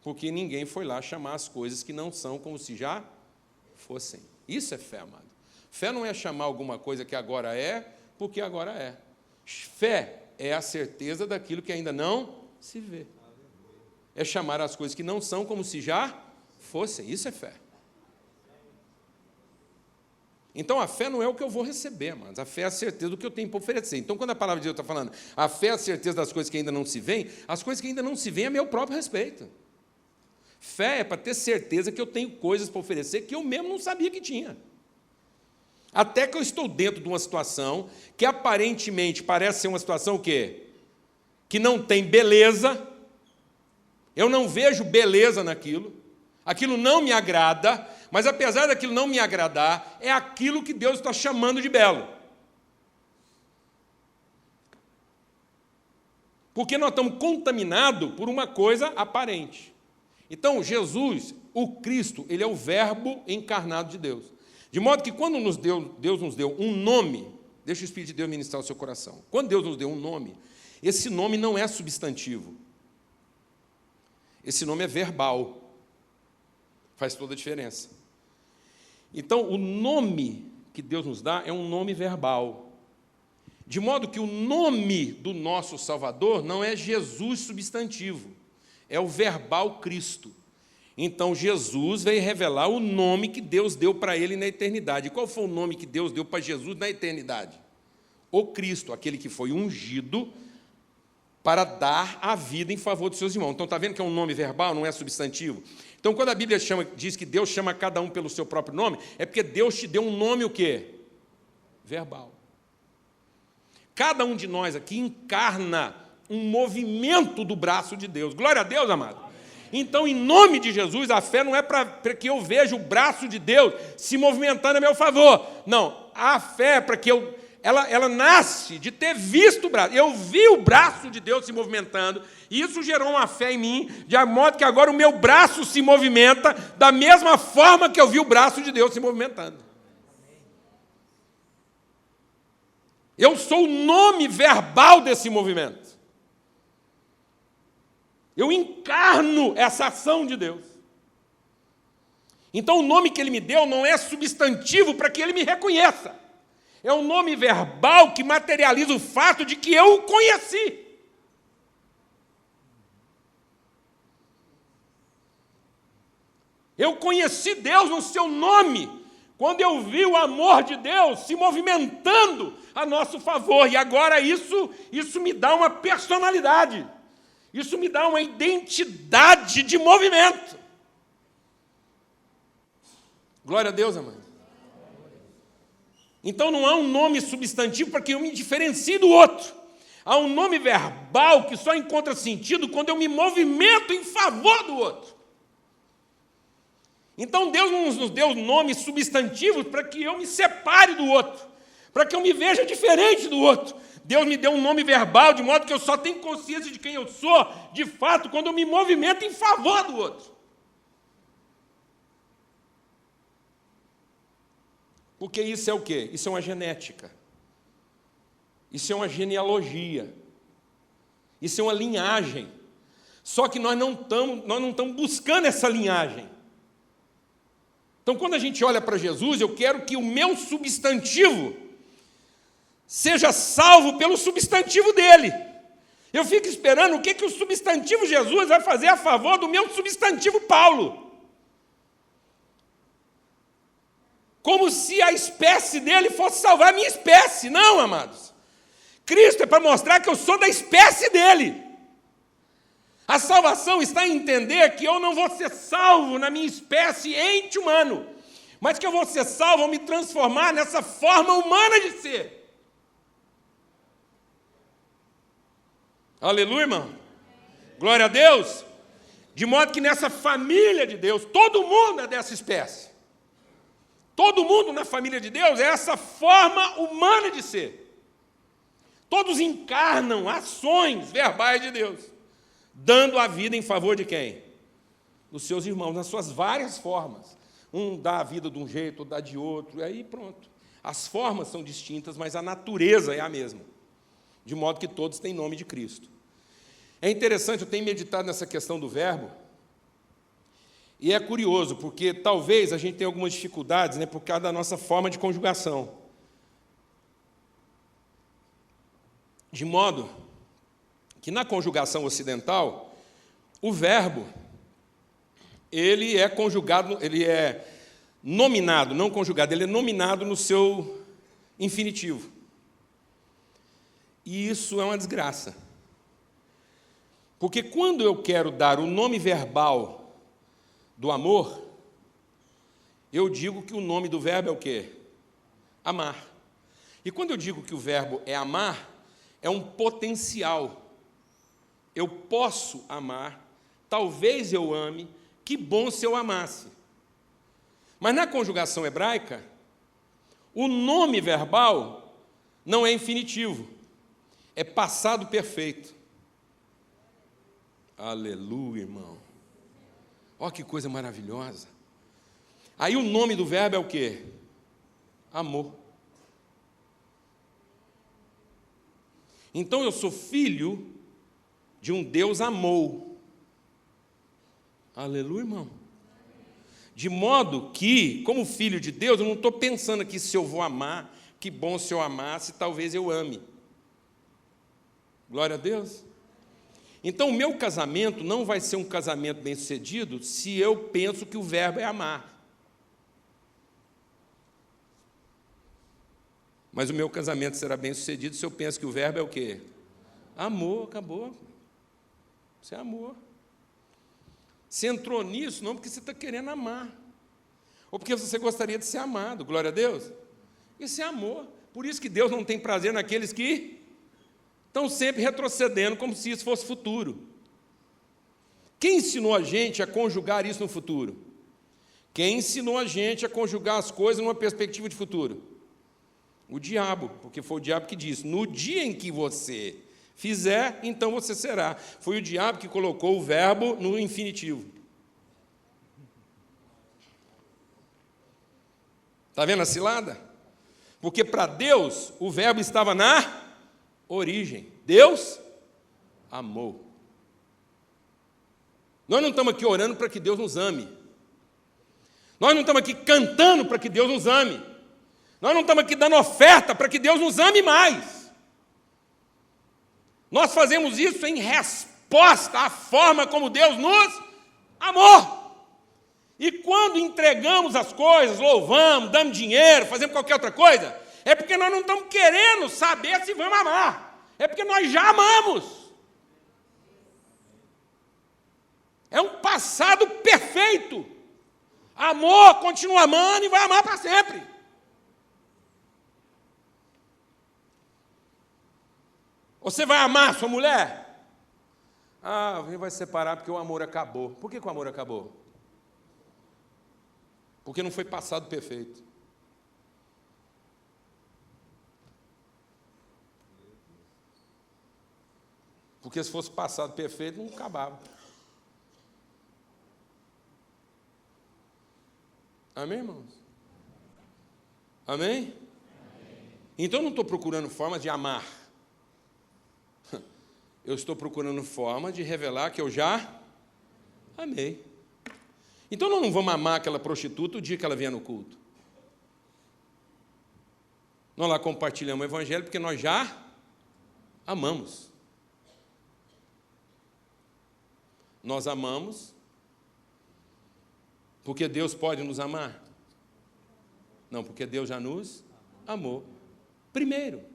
Porque ninguém foi lá chamar as coisas que não são como se já fossem. Isso é fé, amado. Fé não é chamar alguma coisa que agora é, porque agora é. Fé é a certeza daquilo que ainda não se vê. É chamar as coisas que não são como se já fossem. Isso é fé. Então, a fé não é o que eu vou receber, mas a fé é a certeza do que eu tenho para oferecer. Então, quando a palavra de Deus está falando, a fé é a certeza das coisas que ainda não se veem, as coisas que ainda não se veem é meu próprio respeito. Fé é para ter certeza que eu tenho coisas para oferecer que eu mesmo não sabia que tinha. Até que eu estou dentro de uma situação que aparentemente parece ser uma situação o quê? Que não tem beleza, eu não vejo beleza naquilo, aquilo não me agrada, mas apesar daquilo não me agradar, é aquilo que Deus está chamando de belo. Porque nós estamos contaminados por uma coisa aparente. Então, Jesus, o Cristo, ele é o Verbo encarnado de Deus. De modo que quando Deus nos deu um nome, deixa o Espírito de Deus ministrar o seu coração. Quando Deus nos deu um nome, esse nome não é substantivo. Esse nome é verbal. Faz toda a diferença. Então, o nome que Deus nos dá é um nome verbal. De modo que o nome do nosso Salvador não é Jesus substantivo, é o verbal Cristo. Então, Jesus veio revelar o nome que Deus deu para ele na eternidade. E qual foi o nome que Deus deu para Jesus na eternidade? O Cristo, aquele que foi ungido para dar a vida em favor dos seus irmãos. Então, está vendo que é um nome verbal, não é substantivo? Então, quando a Bíblia diz que Deus chama cada um pelo seu próprio nome, é porque Deus te deu um nome o quê? Verbal. Cada um de nós aqui encarna um movimento do braço de Deus. Glória a Deus, amado. Então, em nome de Jesus, a fé não é para que eu veja o braço de Deus se movimentando a meu favor. Não, a fé é para que ela nasce de ter visto o braço. Eu vi o braço de Deus se movimentando, e isso gerou uma fé em mim, de modo que agora o meu braço se movimenta da mesma forma que eu vi o braço de Deus se movimentando. Eu sou o nome verbal desse movimento. Eu encarno essa ação de Deus. Então, o nome que Ele me deu não é substantivo para que Ele me reconheça. É um nome verbal que materializa o fato de que eu o conheci. Eu conheci Deus no seu nome, quando eu vi o amor de Deus se movimentando a nosso favor. E agora isso me dá uma personalidade. Isso me dá uma identidade de movimento. Glória a Deus, amado. Então não há um nome substantivo para que eu me diferencie do outro. Há um nome verbal que só encontra sentido quando eu me movimento em favor do outro. Então Deus não nos deu nomes substantivos para que eu me separe do outro, para que eu me veja diferente do outro. Deus me deu um nome verbal, de modo que eu só tenho consciência de quem eu sou, de fato, quando eu me movimento em favor do outro. Porque isso é o quê? Isso é uma genética. Isso é uma genealogia. Isso é uma linhagem. Só que nós não estamos buscando essa linhagem. Então, quando a gente olha para Jesus, eu quero que o meu substantivo seja salvo pelo substantivo dele. Eu fico esperando o que o substantivo Jesus vai fazer a favor do meu substantivo Paulo. Como se a espécie dele fosse salvar a minha espécie. Não, amados. Cristo é para mostrar que eu sou da espécie dele. A salvação está em entender que eu não vou ser salvo na minha espécie ente humano, mas que eu vou ser salvo ao me transformar nessa forma humana de ser. Aleluia, irmão. Glória a Deus. De modo que nessa família de Deus, todo mundo é dessa espécie. Todo mundo na família de Deus é essa forma humana de ser. Todos encarnam ações verbais de Deus, dando a vida em favor de quem? Dos seus irmãos, nas suas várias formas. Um dá a vida de um jeito, outro dá de outro, e aí pronto. As formas são distintas, mas a natureza é a mesma. De modo que todos têm nome de Cristo. É interessante, eu tenho meditado nessa questão do verbo, e é curioso, porque talvez a gente tenha algumas dificuldades, por causa da nossa forma de conjugação. De modo que na conjugação ocidental, o verbo, ele é conjugado, ele é nominado, não conjugado, ele é nominado no seu infinitivo. E isso é uma desgraça. Porque quando eu quero dar o nome verbal do amor, eu digo que o nome do verbo é o quê? Amar. E quando eu digo que o verbo é amar, é um potencial. Eu posso amar, talvez eu ame, que bom se eu amasse. Mas na conjugação hebraica, o nome verbal não é infinitivo, é passado perfeito. Aleluia, irmão. Olha que coisa maravilhosa. Aí o nome do verbo é o quê? Amor. Então eu sou filho de um Deus amor. Aleluia, irmão. De modo que, como filho de Deus, eu não estou pensando aqui se eu vou amar, que bom se eu amasse, talvez eu ame. Glória a Deus. Então o meu casamento não vai ser um casamento bem-sucedido se eu penso que o verbo é amar. Mas o meu casamento será bem-sucedido se eu penso que o verbo é o quê? Amor, acabou. Isso é amor. Você entrou nisso não porque você está querendo amar, ou porque você gostaria de ser amado, glória a Deus. Isso é amor. Por isso que Deus não tem prazer naqueles que estão sempre retrocedendo, como se isso fosse futuro. Quem ensinou a gente a conjugar isso no futuro? Quem ensinou a gente a conjugar as coisas numa perspectiva de futuro? O diabo, porque foi o diabo que disse, no dia em que você fizer, então você será. Foi o diabo que colocou o verbo no infinitivo. Está vendo a cilada? Porque para Deus, o verbo estava na origem. Deus amou. Nós não estamos aqui orando para que Deus nos ame. Nós não estamos aqui cantando para que Deus nos ame. Nós não estamos aqui dando oferta para que Deus nos ame mais. Nós fazemos isso em resposta à forma como Deus nos amou. E quando entregamos as coisas, louvamos, damos dinheiro, fazemos qualquer outra coisa, é porque nós não estamos querendo saber se vamos amar. É porque nós já amamos. É um passado perfeito. Amor, continua amando e vai amar para sempre. Você vai amar sua mulher? Ah, alguém vai separar porque o amor acabou. Por que o amor acabou? Porque não foi passado perfeito. Porque se fosse passado perfeito, não acabava. Amém, irmãos? Amém? Então eu não estou procurando formas de amar. Eu estou procurando forma de revelar que eu já amei. Então nós não vamos amar aquela prostituta o dia que ela vier no culto. Nós lá compartilhamos o evangelho porque nós já amamos. Nós amamos porque Deus pode nos amar? Não, porque Deus já nos amou primeiro.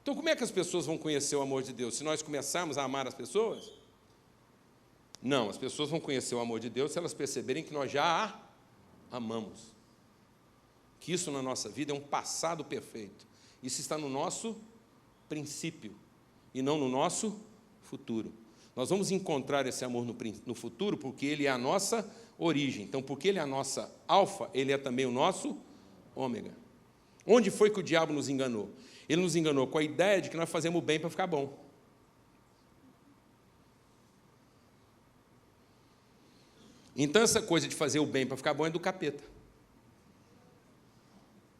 Então, como é que as pessoas vão conhecer o amor de Deus? Se nós começarmos a amar as pessoas? Não, as pessoas vão conhecer o amor de Deus se elas perceberem que nós já a amamos. Que isso na nossa vida é um passado perfeito. Isso está no nosso princípio e não no nosso futuro. Nós vamos encontrar esse amor no futuro porque ele é a nossa origem. Então, porque ele é a nossa alfa, ele é também o nosso ômega. Onde foi que o diabo nos enganou? Ele nos enganou com a ideia de que nós fazemos o bem para ficar bom. Então, essa coisa de fazer o bem para ficar bom é do capeta.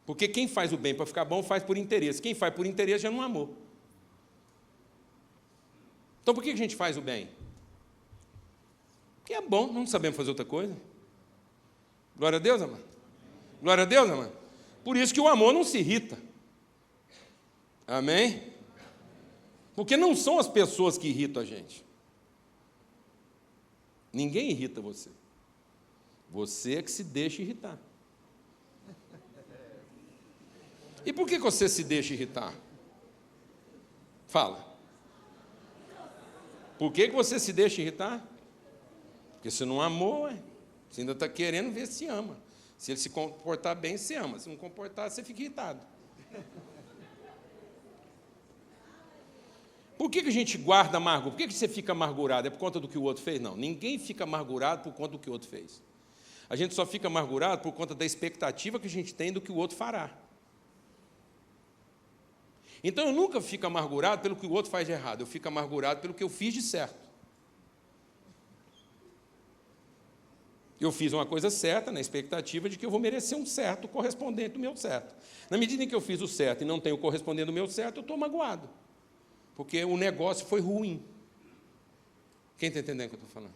Porque quem faz o bem para ficar bom faz por interesse. Quem faz por interesse já não amou. Então, por que a gente faz o bem? Porque é bom, não sabemos fazer outra coisa. Glória a Deus, amado. Glória a Deus, amado. Por isso que o amor não se irrita. Amém? Porque não são as pessoas que irritam a gente. Ninguém irrita você. Você é que se deixa irritar. E por que você se deixa irritar? Fala. Por que você se deixa irritar? Porque você não amou, ué. Você ainda está querendo ver se ama. Se ele se comportar bem, você ama. Se não comportar, você fica irritado. Por que a gente guarda amargura? Por que você fica amargurado? É por conta do que o outro fez? Não, ninguém fica amargurado por conta do que o outro fez. A gente só fica amargurado por conta da expectativa que a gente tem do que o outro fará. Então, eu nunca fico amargurado pelo que o outro faz de errado, eu fico amargurado pelo que eu fiz de certo. Eu fiz uma coisa certa na expectativa de que eu vou merecer um certo correspondente do meu certo. Na medida em que eu fiz o certo e não tenho o correspondente do meu certo, eu estou magoado, porque o negócio foi ruim. Quem está entendendo o que eu estou falando?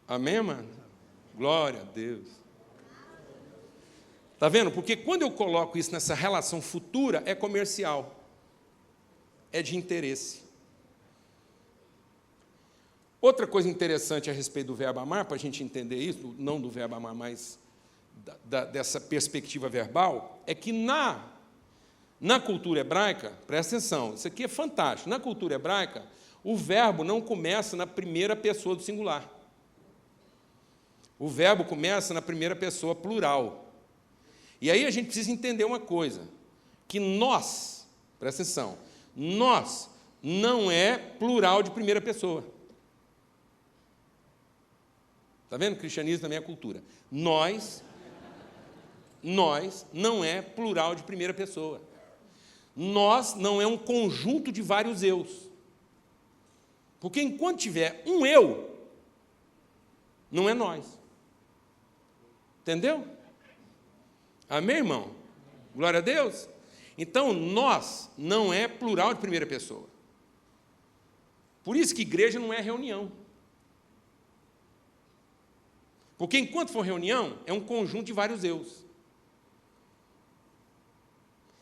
Amém, mano? Glória a Deus. Está vendo? Porque quando eu coloco isso nessa relação futura, é comercial, é de interesse. Outra coisa interessante a respeito do verbo amar, para a gente entender isso, não do verbo amar, mas dessa perspectiva verbal, é que na cultura hebraica, presta atenção, isso aqui é fantástico, na cultura hebraica, o verbo não começa na primeira pessoa do singular. O verbo começa na primeira pessoa plural. E aí a gente precisa entender uma coisa, que nós, presta atenção, nós não é plural de primeira pessoa. Está vendo? O cristianismo também é cultura. Nós não é plural de primeira pessoa. Nós não é um conjunto de vários eus. Porque enquanto tiver um eu, não é nós. Entendeu? Amém, irmão? Glória a Deus. Então, nós não é plural de primeira pessoa. Por isso que igreja não é reunião. Porque enquanto for reunião, é um conjunto de vários eus,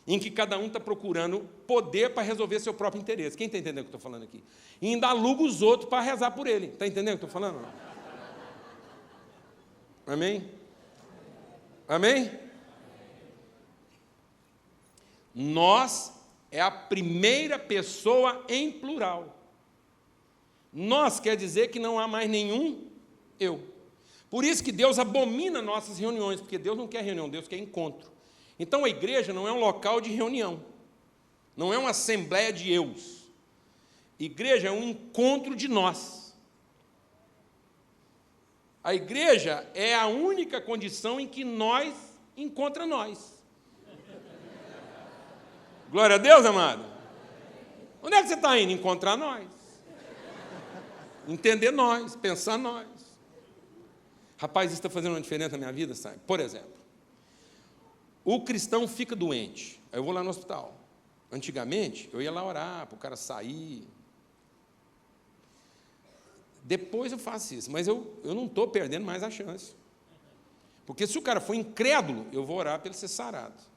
em que cada um está procurando poder para resolver seu próprio interesse. Quem está entendendo o que eu estou falando aqui? E ainda aluga os outros para rezar por ele. Está entendendo o que eu estou falando? Amém? Amém? Nós é a primeira pessoa em plural. Nós quer dizer que não há mais nenhum eu. Por isso que Deus abomina nossas reuniões, porque Deus não quer reunião, Deus quer encontro. Então a igreja não é um local de reunião, não é uma assembleia de eus. Igreja é um encontro de nós. A igreja é a única condição em que nós encontra nós. Glória a Deus, amado. Onde é que você está indo? Encontrar nós. Entender nós, pensar nós. Rapaz, isso está fazendo uma diferença na minha vida, sabe? Por exemplo, o cristão fica doente, aí eu vou lá no hospital. Antigamente, eu ia lá orar para o cara sair. Depois eu faço isso, mas eu não estou perdendo mais a chance. Porque se o cara for incrédulo, eu vou orar para ele ser sarado.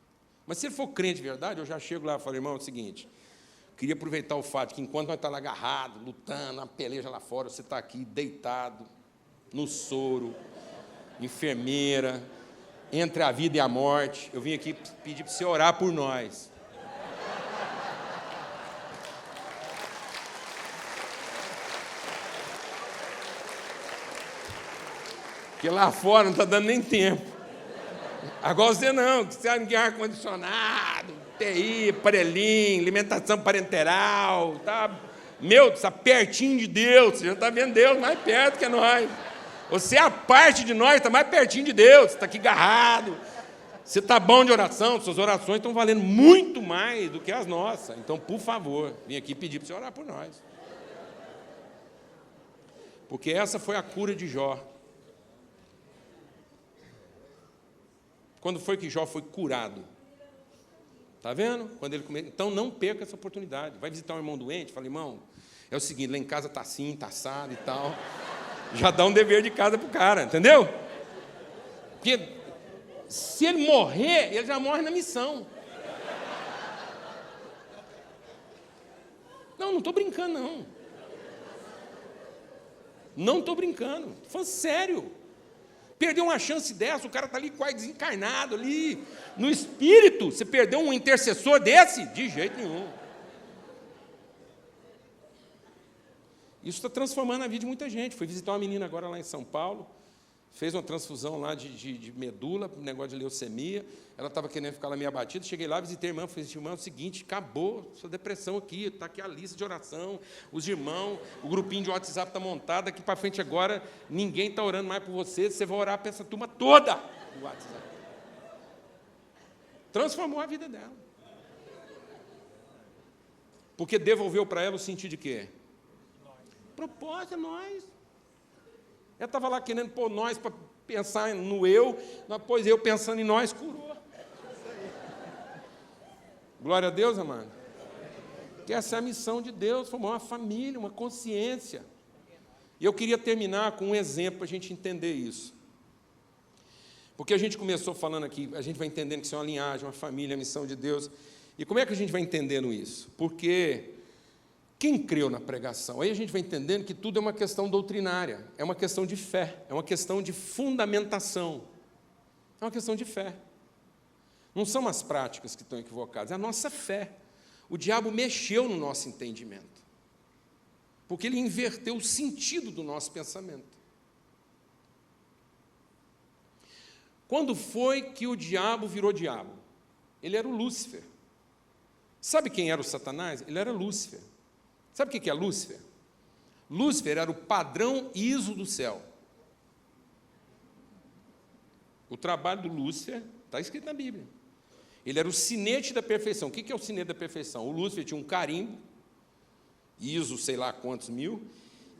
Mas se ele for crente de verdade, eu já chego lá e falo, irmão, é o seguinte, queria aproveitar o fato que enquanto nós estamos lá agarrados, lutando, uma peleja lá fora, você está aqui deitado, no soro, enfermeira, entre a vida e a morte, eu vim aqui pedir para você orar por nós. Porque lá fora não está dando nem tempo. Agora você não, que você tem ar-condicionado, TI, aparelhinho, alimentação parenteral, tá? Meu, está pertinho de Deus, você já está vendo Deus mais perto que nós. Você é a parte de nós, está mais pertinho de Deus, você está aqui agarrado, você está bom de oração, suas orações estão valendo muito mais do que as nossas. Então, por favor, vim aqui pedir para você orar por nós. Porque essa foi a cura de Jó. Quando foi que Jó foi curado? Está vendo? Quando ele Então, não perca essa oportunidade. Vai visitar um irmão doente, fala, irmão, é o seguinte, lá em casa está assim, está assado e tal. Já dá um dever de casa para o cara, entendeu? Porque se ele morrer, ele já morre na missão. Não estou brincando, não. Não estou brincando. Estou falando sério. Perdeu uma chance dessa, o cara está ali quase desencarnado, ali no espírito. Você perdeu um intercessor desse? De jeito nenhum. Isso está transformando a vida de muita gente. Fui visitar uma menina agora lá em São Paulo, fez uma transfusão lá de medula, um negócio de leucemia. Ela estava querendo ficar lá meio abatida. Cheguei lá, visitei a irmã, falei, irmã, é o seguinte, acabou sua depressão aqui, está aqui a lista de oração, os irmãos, o grupinho de WhatsApp está montado, aqui para frente agora, ninguém está orando mais por você, você vai orar para essa turma toda. o WhatsApp. Transformou a vida dela. Porque devolveu para ela o sentido de quê? Propósito é nós. Ela estava lá querendo pôr nós para pensar no eu, depois eu pensando em nós, curou. Glória a Deus, amado. Que essa é a missão de Deus, formar uma família, uma consciência. E eu queria terminar com um exemplo para a gente entender isso. Porque a gente começou falando aqui, a gente vai entendendo que isso é uma linhagem, uma família, a missão de Deus. E como é que a gente vai entendendo isso? Porque quem creu na pregação? Aí a gente vai entendendo que tudo é uma questão doutrinária, é uma questão de fé, é uma questão de fundamentação. É uma questão de fé. Não são as práticas que estão equivocadas, é a nossa fé. O diabo mexeu no nosso entendimento, porque ele inverteu o sentido do nosso pensamento. Quando foi que o diabo virou diabo? Ele era o Lúcifer. Sabe quem era o Satanás? Ele era Lúcifer. Sabe o que é Lúcifer? Lúcifer era o padrão ISO do céu. O trabalho do Lúcifer está escrito na Bíblia. Ele era o sinete da perfeição. O que é o sinete da perfeição? O Lúcifer tinha um carimbo, ISO sei lá quantos mil,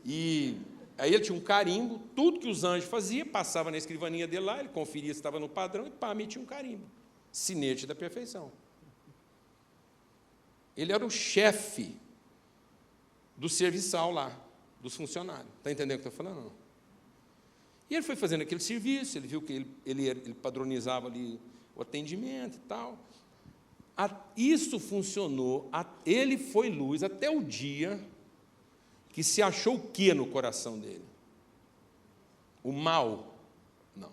e aí ele tinha um carimbo, tudo que os anjos faziam, passava na escrivaninha dele lá, ele conferia se estava no padrão, e pá, metia um carimbo. Sinete da perfeição. Ele era o chefe do serviçal lá, dos funcionários. Está entendendo o que eu estou falando? Não. E ele foi fazendo aquele serviço, ele viu que ele padronizava ali o atendimento e tal. Isso funcionou, ele foi luz até o dia que se achou o que no coração dele? O mal? Não.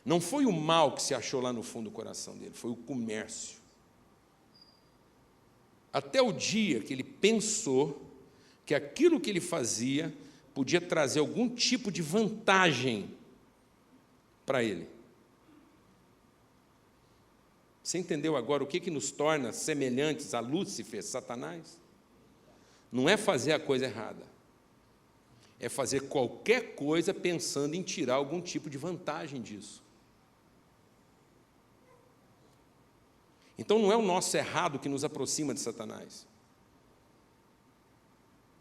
Não foi o mal que se achou lá no fundo do coração dele, foi o comércio. Até o dia que ele pensou que aquilo que ele fazia podia trazer algum tipo de vantagem para ele. Você entendeu agora o que nos torna semelhantes a Lúcifer, Satanás? Não é fazer a coisa errada, é fazer qualquer coisa pensando em tirar algum tipo de vantagem disso. Então não é o nosso errado que nos aproxima de Satanás.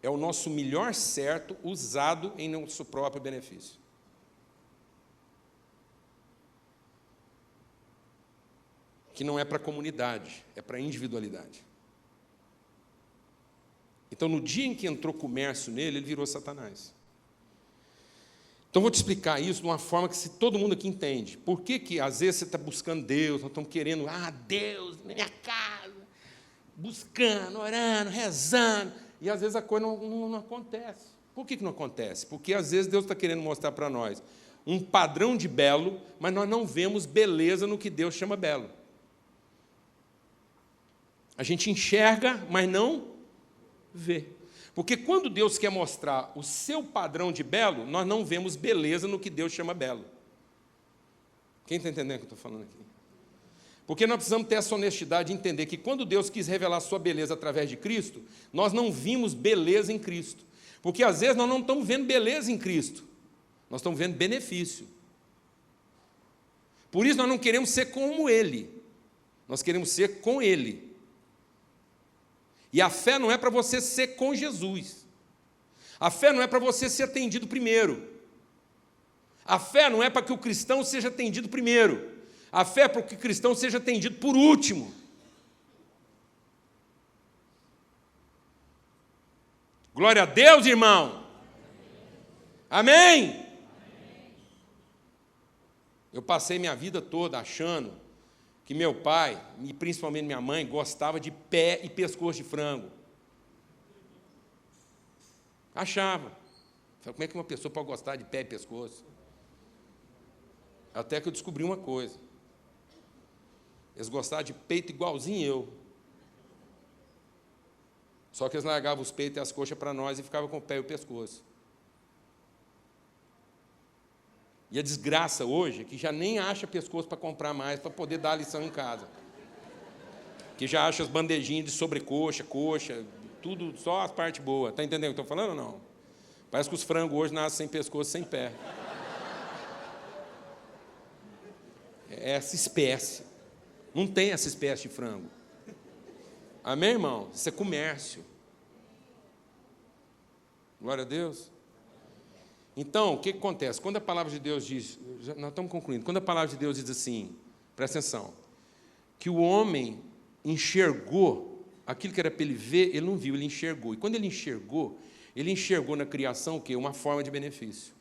É o nosso melhor certo usado em nosso próprio benefício. Que não é para a comunidade, é para a individualidade. Então, no dia em que entrou comércio nele, ele virou Satanás. Então, vou te explicar isso de uma forma que todo mundo aqui entende. Por que às vezes você está buscando Deus, nós estamos querendo, Deus, na minha casa, buscando, orando, rezando, e às vezes a coisa não acontece. Por que não acontece? Porque às vezes Deus está querendo mostrar para nós um padrão de belo, mas nós não vemos beleza no que Deus chama belo. A gente enxerga, mas não vê. Porque quando Deus quer mostrar o seu padrão de belo, nós não vemos beleza no que Deus chama belo. Quem está entendendo o que eu estou falando aqui? Porque nós precisamos ter essa honestidade de entender que quando Deus quis revelar a sua beleza através de Cristo, nós não vimos beleza em Cristo. Porque às vezes nós não estamos vendo beleza em Cristo, nós estamos vendo benefício. Por isso nós não queremos ser como Ele, nós queremos ser com Ele. E a fé não é para você ser com Jesus. A fé não é para você ser atendido primeiro. A fé não é para que o cristão seja atendido primeiro. A fé é para que o cristão seja atendido por último. Glória a Deus, irmão. Amém? Eu passei minha vida toda achando que meu pai, e principalmente minha mãe, gostava de pé e pescoço de frango. Achava. Como é que uma pessoa pode gostar de pé e pescoço? Até que eu descobri uma coisa. Eles gostavam de peito igualzinho eu. Só que eles largavam os peitos e as coxas para nós e ficavam com o pé e o pescoço. E a desgraça hoje é que já nem acha pescoço para comprar mais, para poder dar a lição em casa. Que já acha as bandejinhas de sobrecoxa, coxa, tudo, só as partes boas. Está entendendo o que eu estou falando ou não? Parece que os frangos hoje nascem sem pescoço, sem pé. essa espécie. Não tem essa espécie de frango. Amém, irmão? Isso é comércio. Glória a Deus. Então, o que acontece? Quando a palavra de Deus diz, nós estamos concluindo, quando a palavra de Deus diz assim, presta atenção, que o homem enxergou aquilo que era para ele ver, ele não viu, ele enxergou. E quando ele enxergou na criação o quê? Uma forma de benefício.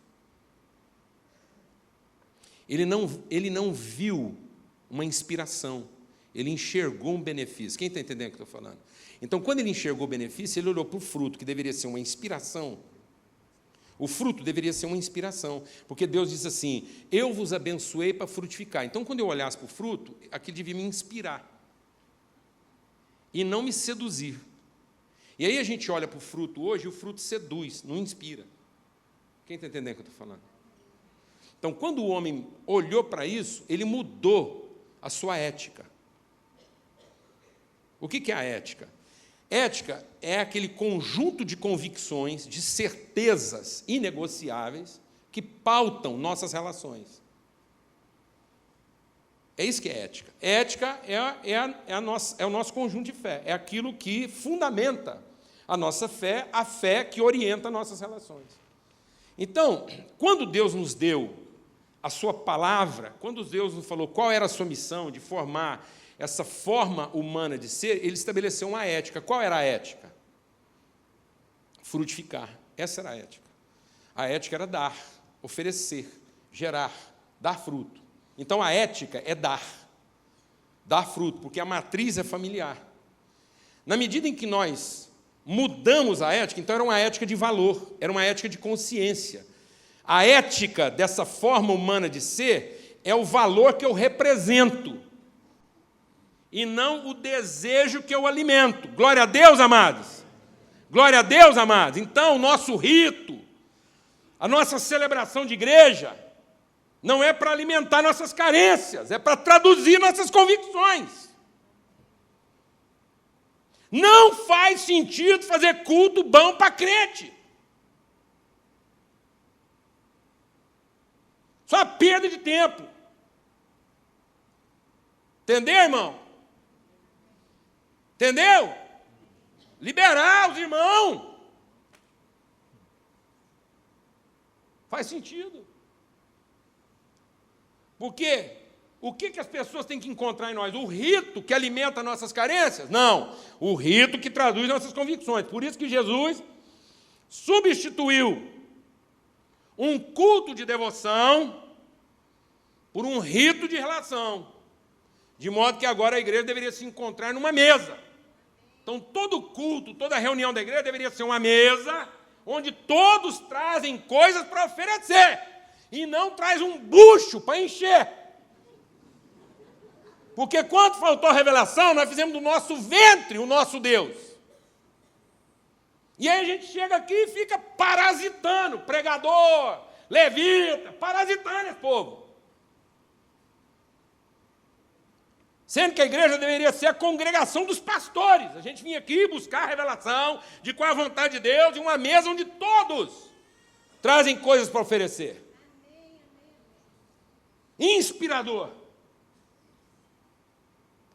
Ele não viu uma inspiração, ele enxergou um benefício. Quem está entendendo o que eu estou falando? Então, quando ele enxergou o benefício, ele olhou para o fruto, que deveria ser uma inspiração. O fruto deveria ser uma inspiração, porque Deus diz assim, eu vos abençoei para frutificar. Então, quando eu olhasse para o fruto, aquilo devia me inspirar e não me seduzir. E aí a gente olha para o fruto hoje, e o fruto seduz, não inspira. Quem está entendendo o que eu estou falando? Então, quando o homem olhou para isso, ele mudou a sua ética. O que é a ética? Ética é aquele conjunto de convicções, de certezas inegociáveis que pautam nossas relações. É isso que é ética. Ética é o nosso conjunto de fé, é aquilo que fundamenta a nossa fé, a fé que orienta nossas relações. Então, quando Deus nos deu a sua palavra, quando Deus nos falou qual era a sua missão de formar essa forma humana de ser, ele estabeleceu uma ética. Qual era a ética? Frutificar. Essa era a ética. A ética era dar, oferecer, gerar, dar fruto. Então, a ética é dar fruto, porque a matriz é familiar. Na medida em que nós mudamos a ética, então era uma ética de valor, era uma ética de consciência. A ética dessa forma humana de ser é o valor que eu represento, e não o desejo que eu alimento. Glória a Deus, amados. Glória a Deus, amados. Então, o nosso rito, a nossa celebração de igreja, não é para alimentar nossas carências, é para traduzir nossas convicções. Não faz sentido fazer culto bom para crente. Só perda de tempo. Entendeu, irmão? Entendeu? Liberar os irmãos. Faz sentido. Porque o que as pessoas têm que encontrar em nós? O rito que alimenta nossas carências? Não. O rito que traduz nossas convicções. Por isso que Jesus substituiu um culto de devoção por um rito de relação. De modo que agora a igreja deveria se encontrar numa mesa. Então, todo culto, toda reunião da igreja deveria ser uma mesa onde todos trazem coisas para oferecer e não traz um bucho para encher. Porque quando faltou revelação, nós fizemos do nosso ventre o nosso Deus. E aí a gente chega aqui e fica parasitando, pregador, levita, parasitando esse povo. Sendo que a igreja deveria ser a congregação dos pastores. A gente vinha aqui buscar a revelação de qual é a vontade de Deus, em uma mesa onde todos trazem coisas para oferecer. Inspirador.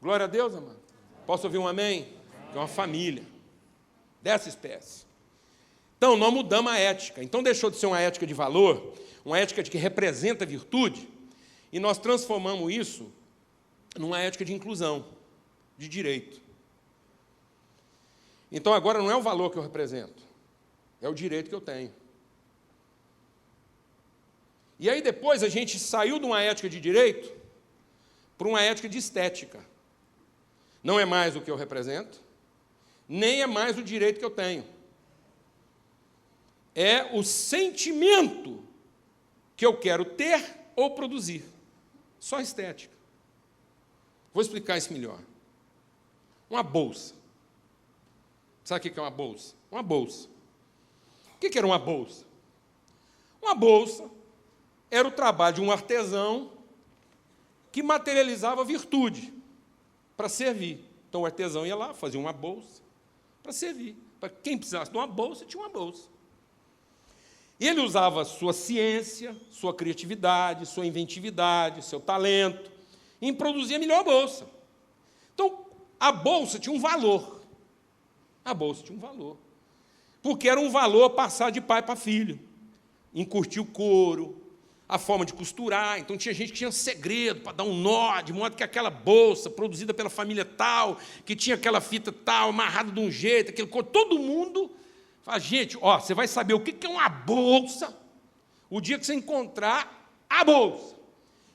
Glória a Deus, amado. Posso ouvir um amém? É uma família dessa espécie. Então, nós mudamos a ética. Então, deixou de ser uma ética de valor, uma ética de que representa virtude, e nós transformamos isso numa ética de inclusão, de direito. Então, agora não é o valor que eu represento, é o direito que eu tenho. E aí, depois, a gente saiu de uma ética de direito para uma ética de estética. Não é mais o que eu represento, nem é mais o direito que eu tenho. É o sentimento que eu quero ter ou produzir. Só estética. Vou explicar isso melhor. Uma bolsa. Sabe o que é uma bolsa? Uma bolsa. O que era uma bolsa? Uma bolsa era o trabalho de um artesão que materializava virtude para servir. Então o artesão ia lá, fazia uma bolsa para servir. Para quem precisasse de uma bolsa, tinha uma bolsa. E ele usava sua ciência, sua criatividade, sua inventividade, seu talento, em produzir a melhor bolsa. Então, a bolsa tinha um valor. A bolsa tinha um valor. Porque era um valor passar de pai para filho. Encurtir o couro, a forma de costurar. Então, tinha gente que tinha segredo para dar um nó, de modo que aquela bolsa, produzida pela família tal, que tinha aquela fita tal, amarrada de um jeito, aquele couro, todo mundo fala, gente, ó, você vai saber o que é uma bolsa o dia que você encontrar a bolsa.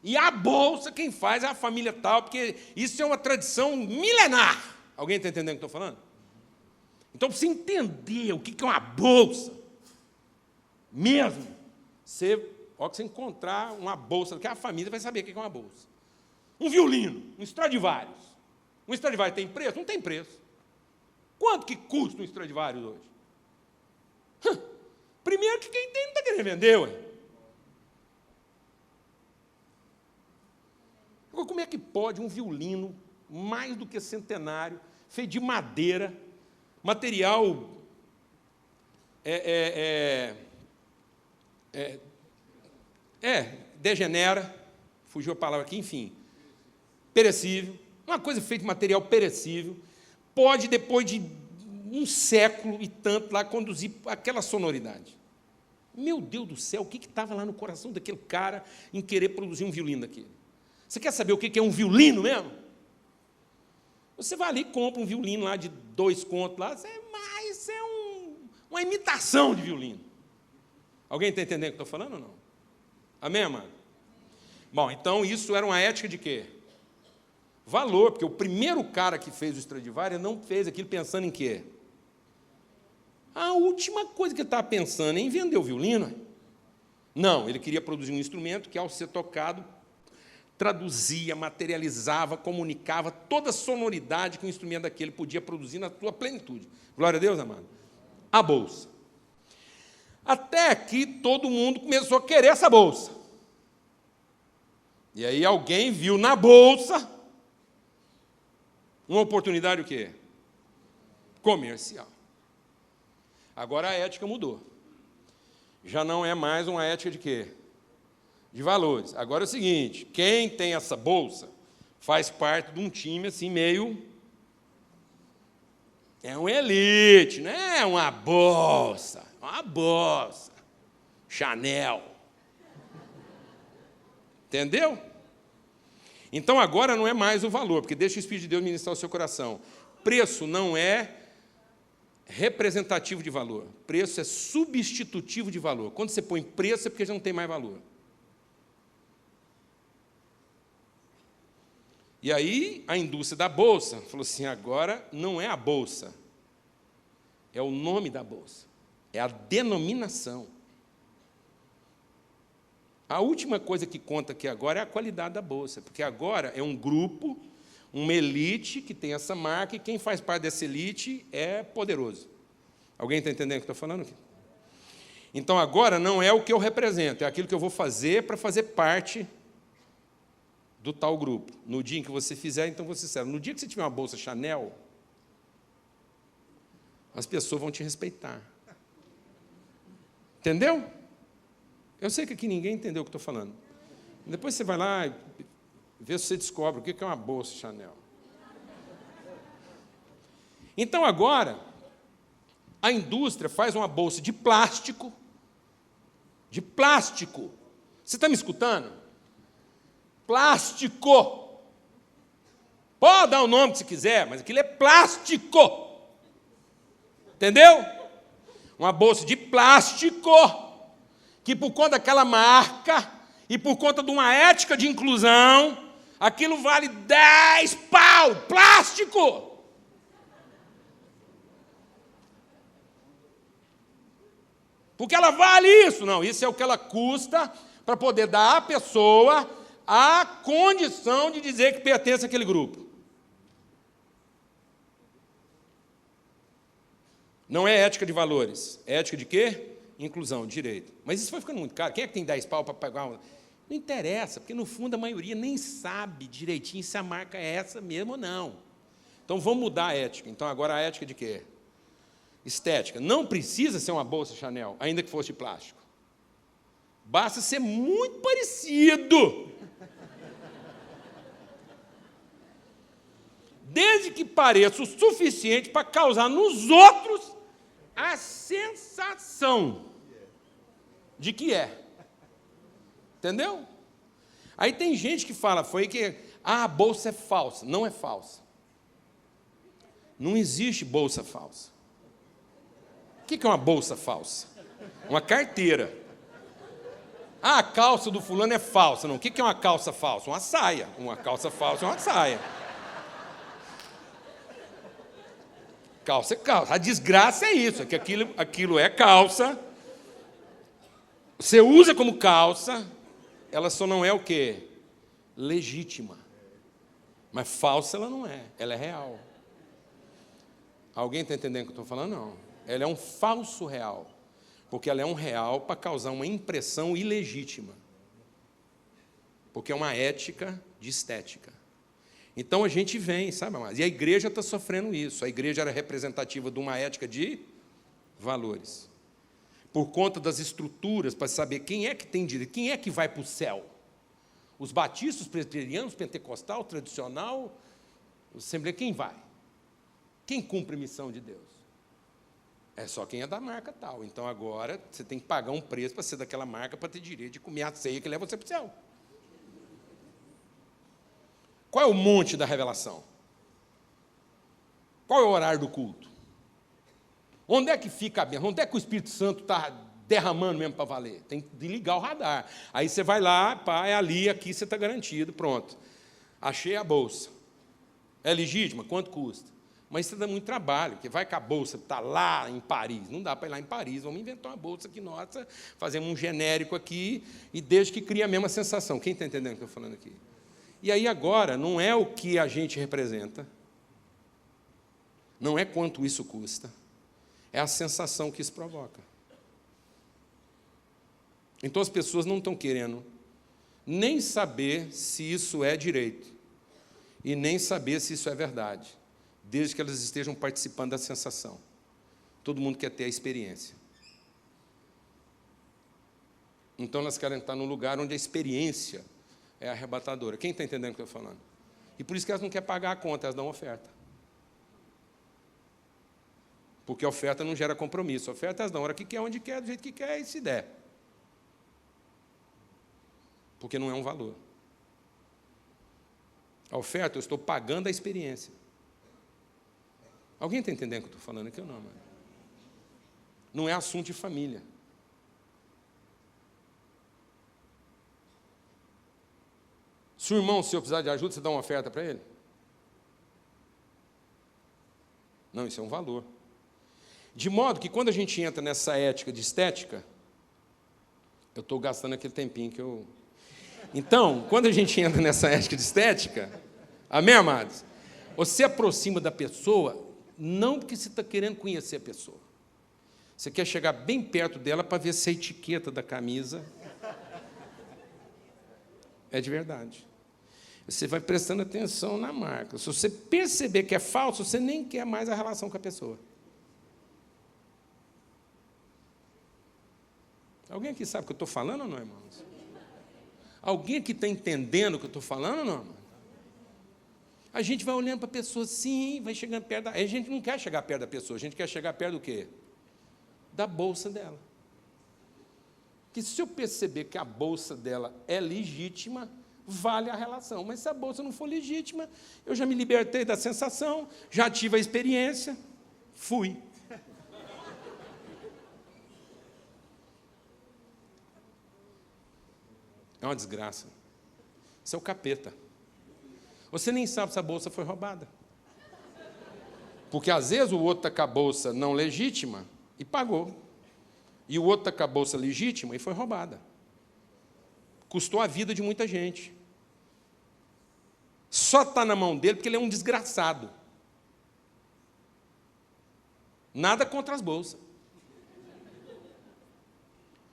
E a bolsa, quem faz é a família tal, porque isso é uma tradição milenar. Alguém está entendendo o que eu estou falando? Então, para você entender o que é uma bolsa, mesmo, ó, que você encontrar uma bolsa, que a família vai saber o que é uma bolsa. Um violino, um Stradivarius. Um Stradivarius tem preço? Não tem preço. Quanto que custa um Stradivarius hoje? Primeiro que quem tem não está querendo vender, ué. Como é que pode um violino, mais do que centenário, feito de madeira, material degenera, fugiu a palavra aqui, enfim, perecível, uma coisa feita de material perecível, pode, depois de um século e tanto, lá conduzir aquela sonoridade. Meu Deus do céu, o que estava lá no coração daquele cara em querer produzir um violino daquele? Você quer saber o que é um violino mesmo? Você vai ali e compra um violino lá de 2 contos, lá, mas é uma imitação de violino. Alguém está entendendo o que eu estou falando ou não? Amém, amado? Bom, então isso era uma ética de quê? Valor, porque o primeiro cara que fez o Stradivarius não fez aquilo pensando em quê? A última coisa que ele estava pensando é em vender o violino. Não, ele queria produzir um instrumento que, ao ser tocado, traduzia, materializava, comunicava toda a sonoridade que o instrumento daquele podia produzir na sua plenitude. Glória a Deus, amado. A bolsa. Até que todo mundo começou a querer essa bolsa. E aí alguém viu na bolsa uma oportunidade o quê? Comercial. Agora a ética mudou. Já não é mais uma ética de quê? De valores. Agora é o seguinte, quem tem essa bolsa faz parte de um time assim meio... É um elite, não é uma bolsa. Uma bolsa. Chanel. Entendeu? Então agora não é mais o valor, porque deixa o Espírito de Deus ministrar o seu coração. Preço não é representativo de valor. Preço é substitutivo de valor. Quando você põe preço é porque já não tem mais valor. E aí a indústria da bolsa falou assim, agora não é a bolsa, é o nome da bolsa, é a denominação. A última coisa que conta aqui agora é a qualidade da bolsa, porque agora é um grupo, uma elite que tem essa marca, e quem faz parte dessa elite é poderoso. Alguém está entendendo o que eu estou falando aqui? Então agora não é o que eu represento, é aquilo que eu vou fazer para fazer parte do tal grupo. No dia em que você fizer, então você serve. No dia que você tiver uma bolsa Chanel, as pessoas vão te respeitar. Entendeu? Eu sei que aqui ninguém entendeu o que estou falando. Depois você vai lá e vê se você descobre o que é uma bolsa Chanel. Então agora, a indústria faz uma bolsa de plástico. De plástico. Você está me escutando? Plástico. Pode dar o nome que você quiser, mas aquilo é plástico. Entendeu? Uma bolsa de plástico que, por conta daquela marca e por conta de uma ética de inclusão, aquilo vale 10 pau. Plástico. Porque ela vale isso. Não, isso é o que ela custa para poder dar à pessoa a condição de dizer que pertence àquele grupo. Não é ética de valores. É ética de quê? Inclusão, direito. Mas isso vai ficando muito caro. Quem é que tem 10 pau para pagar uma? Não interessa, porque no fundo a maioria nem sabe direitinho se a marca é essa mesmo ou não. Então vamos mudar a ética. Então agora a ética de quê? Estética. Não precisa ser uma bolsa Chanel, ainda que fosse de plástico. Basta ser muito parecido desde que pareça o suficiente para causar nos outros a sensação de que é. Entendeu? Aí tem gente que fala, a bolsa é falsa. Não é falsa. Não existe bolsa falsa. O que é uma bolsa falsa? Uma carteira. A calça do fulano é falsa. Não, o que é uma calça falsa? Uma saia. Uma calça falsa é uma saia. Calça é calça. A desgraça é isso, é que aquilo é calça. Você usa como calça, ela só não é o quê? Legítima. Mas falsa ela não é, ela é real. Alguém está entendendo o que eu estou falando? Não. Ela é um falso real. Porque ela é um real para causar uma impressão ilegítima. Porque é uma ética de estética. Então a gente vem, sabe, amados? E a igreja está sofrendo isso. A igreja era representativa de uma ética de valores. Por conta das estruturas, para saber quem é que tem direito, quem é que vai para o céu. Os batistas, os presbiterianos, pentecostal, tradicional, assembleia, quem vai? Quem cumpre a missão de Deus? É só quem é da marca tal. Então agora você tem que pagar um preço para ser daquela marca para ter direito de comer a ceia que leva você para o céu. Qual é o monte da revelação? Qual é o horário do culto? Onde é que fica a bênção? Onde é que o Espírito Santo está derramando mesmo para valer? Tem que ligar o radar. Aí você vai lá, pá, é ali, aqui você está garantido, pronto. Achei a bolsa. É legítima? Quanto custa? Mas isso dá muito trabalho, porque vai que a bolsa está lá em Paris. Não dá para ir lá em Paris, vamos inventar uma bolsa aqui nossa, fazemos um genérico aqui, e desde que cria a mesma sensação. Quem está entendendo o que eu estou falando aqui? E aí agora, não é o que a gente representa, não é quanto isso custa, é a sensação que isso provoca. Então as pessoas não estão querendo nem saber se isso é direito, e nem saber se isso é verdade, desde que elas estejam participando da sensação. Todo mundo quer ter a experiência. Então elas querem estar num lugar onde a experiência é arrebatadora. Quem está entendendo o que eu estou falando? E por isso que elas não querem pagar a conta, elas dão oferta. Porque a oferta não gera compromisso. A oferta elas dão a hora que quer, onde quer, do jeito que quer e se der. Porque não é um valor. A oferta, eu estou pagando a experiência. Alguém está entendendo o que eu estou falando aqui ou não, mano? Não é assunto de família. Se o irmão seu precisar de ajuda, você dá uma oferta para ele? Não, isso é um valor. De modo que quando a gente entra nessa ética de estética, eu estou gastando aquele tempinho que eu... Então, quando a gente entra nessa ética de estética, amém, amados? Você aproxima da pessoa, não porque você está querendo conhecer a pessoa. Você quer chegar bem perto dela para ver se a etiqueta da camisa é de verdade. Você vai prestando atenção na marca. Se você perceber que é falso, você nem quer mais a relação com a pessoa. Alguém aqui sabe o que eu estou falando ou não, irmãos? Alguém aqui está entendendo o que eu estou falando ou não, irmão? A gente vai olhando para a pessoa assim, vai chegando perto da... A gente não quer chegar perto da pessoa, a gente quer chegar perto do quê? Da bolsa dela. Porque se eu perceber que a bolsa dela é legítima, vale a relação. Mas se a bolsa não for legítima, eu já me libertei da sensação, já tive a experiência, fui. É uma desgraça. Isso é o capeta. Você nem sabe se a bolsa foi roubada. Porque, às vezes, o outro está com a bolsa não legítima e pagou. E o outro está com a bolsa legítima e foi roubada. Custou a vida de muita gente. Só está na mão dele porque ele é um desgraçado. Nada contra as bolsas.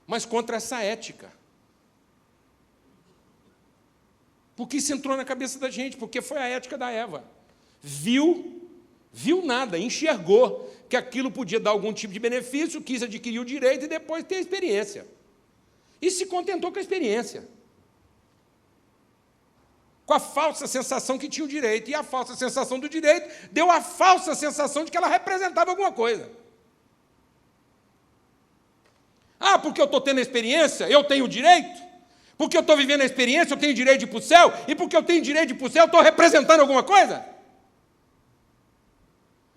Mas contra essa ética. Porque isso entrou na cabeça da gente, porque foi a ética da Eva. Viu nada, enxergou que aquilo podia dar algum tipo de benefício, quis adquirir o direito e depois ter a experiência. E se contentou com a experiência. com a falsa sensação que tinha o direito. E a falsa sensação do direito deu a falsa sensação de que ela representava alguma coisa. Ah, porque eu estou tendo a experiência, eu tenho o direito? Porque eu estou vivendo a experiência, eu tenho direito de ir para o céu? E porque eu tenho direito de ir para o céu, eu estou representando alguma coisa?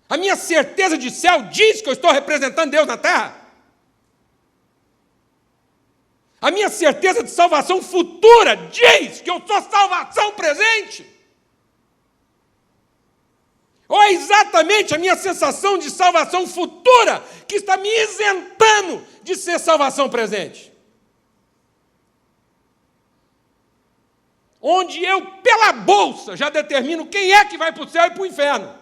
A minha certeza de céu diz que eu estou representando Deus na terra? A minha certeza de salvação futura diz que eu sou salvação presente? Ou é exatamente a minha sensação de salvação futura que está me isentando de ser salvação presente? Onde eu, pela bolsa, já determino quem é que vai para o céu e para o inferno.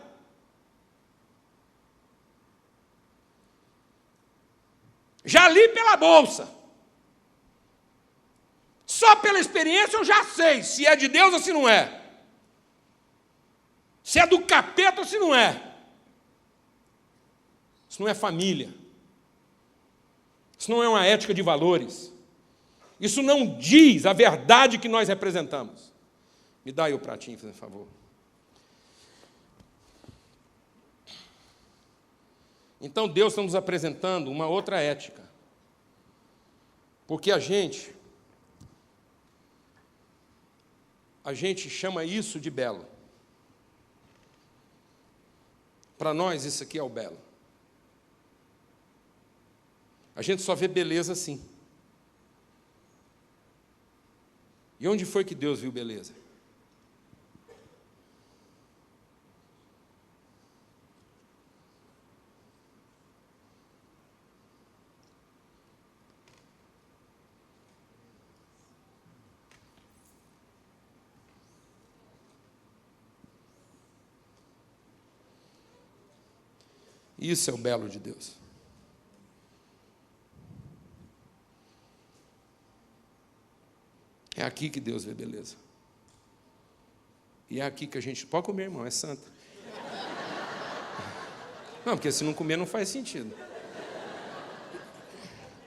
Já li pela bolsa. Só pela experiência eu já sei se é de Deus ou se não é. Se é do capeta ou se não é. Isso não é família. Isso não é uma ética de valores. Isso não diz a verdade que nós representamos. Me dá aí o pratinho, por favor. Então Deus está nos apresentando uma outra ética. Porque a gente chama isso de belo. Para nós, isso aqui é o belo. A gente só vê beleza assim. E onde foi que Deus viu beleza? Isso é o belo de Deus. É aqui que Deus vê beleza. E é aqui que a gente... Pode comer, irmão, é santa. Não, porque se não comer não faz sentido.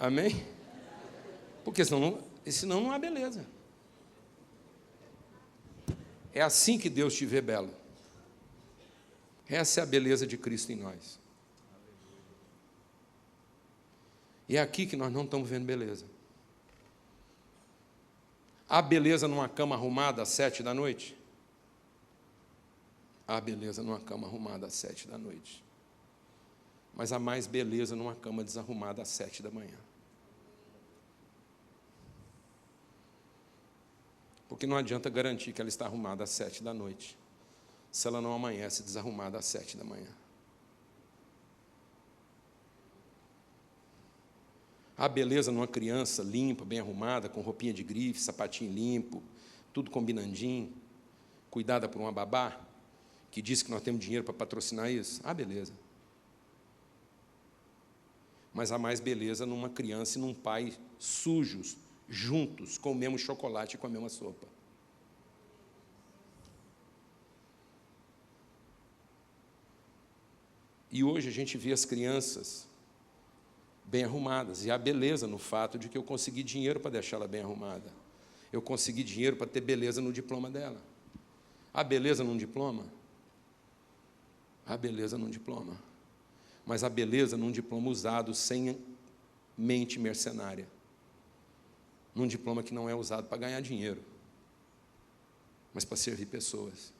Amém? Porque senão não há beleza. É assim que Deus te vê belo. Essa é a beleza de Cristo em nós. E é aqui que nós não estamos vendo beleza. Há beleza numa cama arrumada às 7 da noite? Há beleza numa cama arrumada às 7 da noite. Mas há mais beleza numa cama desarrumada às 7 da manhã. Porque não adianta garantir que ela está arrumada às 7 da noite, se ela não amanhece desarrumada às 7 da manhã. Há beleza numa criança limpa, bem arrumada, com roupinha de grife, sapatinho limpo, tudo combinandinho, cuidada por uma babá, que diz que nós temos dinheiro para patrocinar isso. Há beleza. Mas há mais beleza numa criança e num pai sujos, juntos, com o mesmo chocolate e com a mesma sopa. E hoje a gente vê as crianças bem arrumadas, e há beleza no fato de que eu consegui dinheiro para deixá-la bem arrumada. Eu consegui dinheiro para ter beleza no diploma dela. Há beleza num diploma? Há beleza num diploma. Mas há beleza num diploma usado sem mente mercenária. Num diploma que não é usado para ganhar dinheiro, mas para servir pessoas.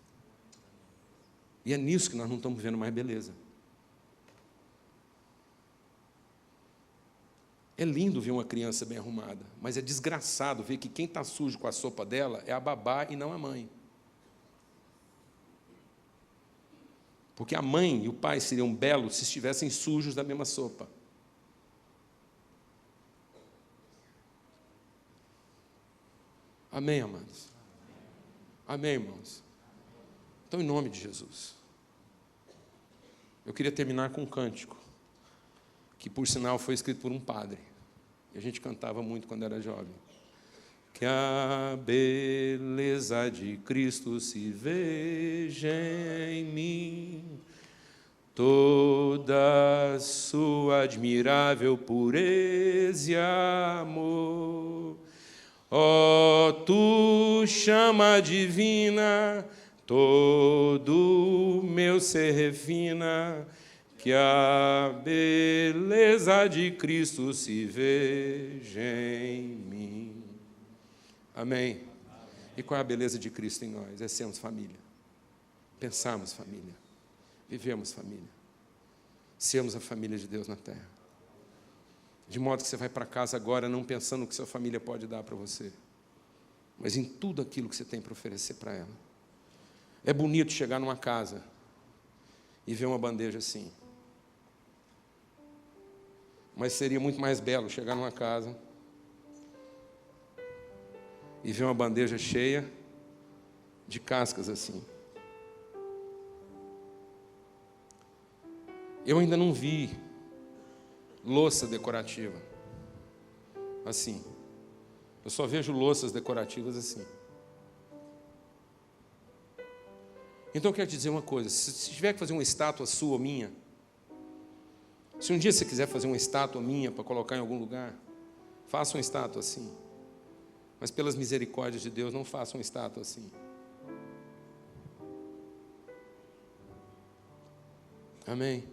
E é nisso que nós não estamos vendo mais beleza. É lindo ver uma criança bem arrumada, mas é desgraçado ver que quem está sujo com a sopa dela é a babá e não a mãe. Porque a mãe e o pai seriam belos se estivessem sujos da mesma sopa. Amém, amados? Amém, irmãos? Então, em nome de Jesus, eu queria terminar com um cântico, que, por sinal, foi escrito por um padre. E a gente cantava muito quando era jovem. Que a beleza de Cristo se veja em mim, toda sua admirável pureza e amor. Ó, tu chama divina, todo meu ser refina, que a beleza de Cristo se veja em mim. Amém. E qual é a beleza de Cristo em nós? É sermos família. Pensarmos família. Vivemos família. Sermos a família de Deus na terra. De modo que você vai para casa agora não pensando no que sua família pode dar para você, mas em tudo aquilo que você tem para oferecer para ela. É bonito chegar numa casa e ver uma bandeja assim. Mas seria muito mais belo chegar numa casa e ver uma bandeja cheia de cascas assim. Eu ainda não vi louça decorativa assim. Eu só vejo louças decorativas assim. Então eu quero te dizer uma coisa: se tiver que fazer uma estátua sua ou minha, se um dia você quiser fazer uma estátua minha para colocar em algum lugar, faça uma estátua assim. Mas pelas misericórdias de Deus, não faça uma estátua assim. Amém?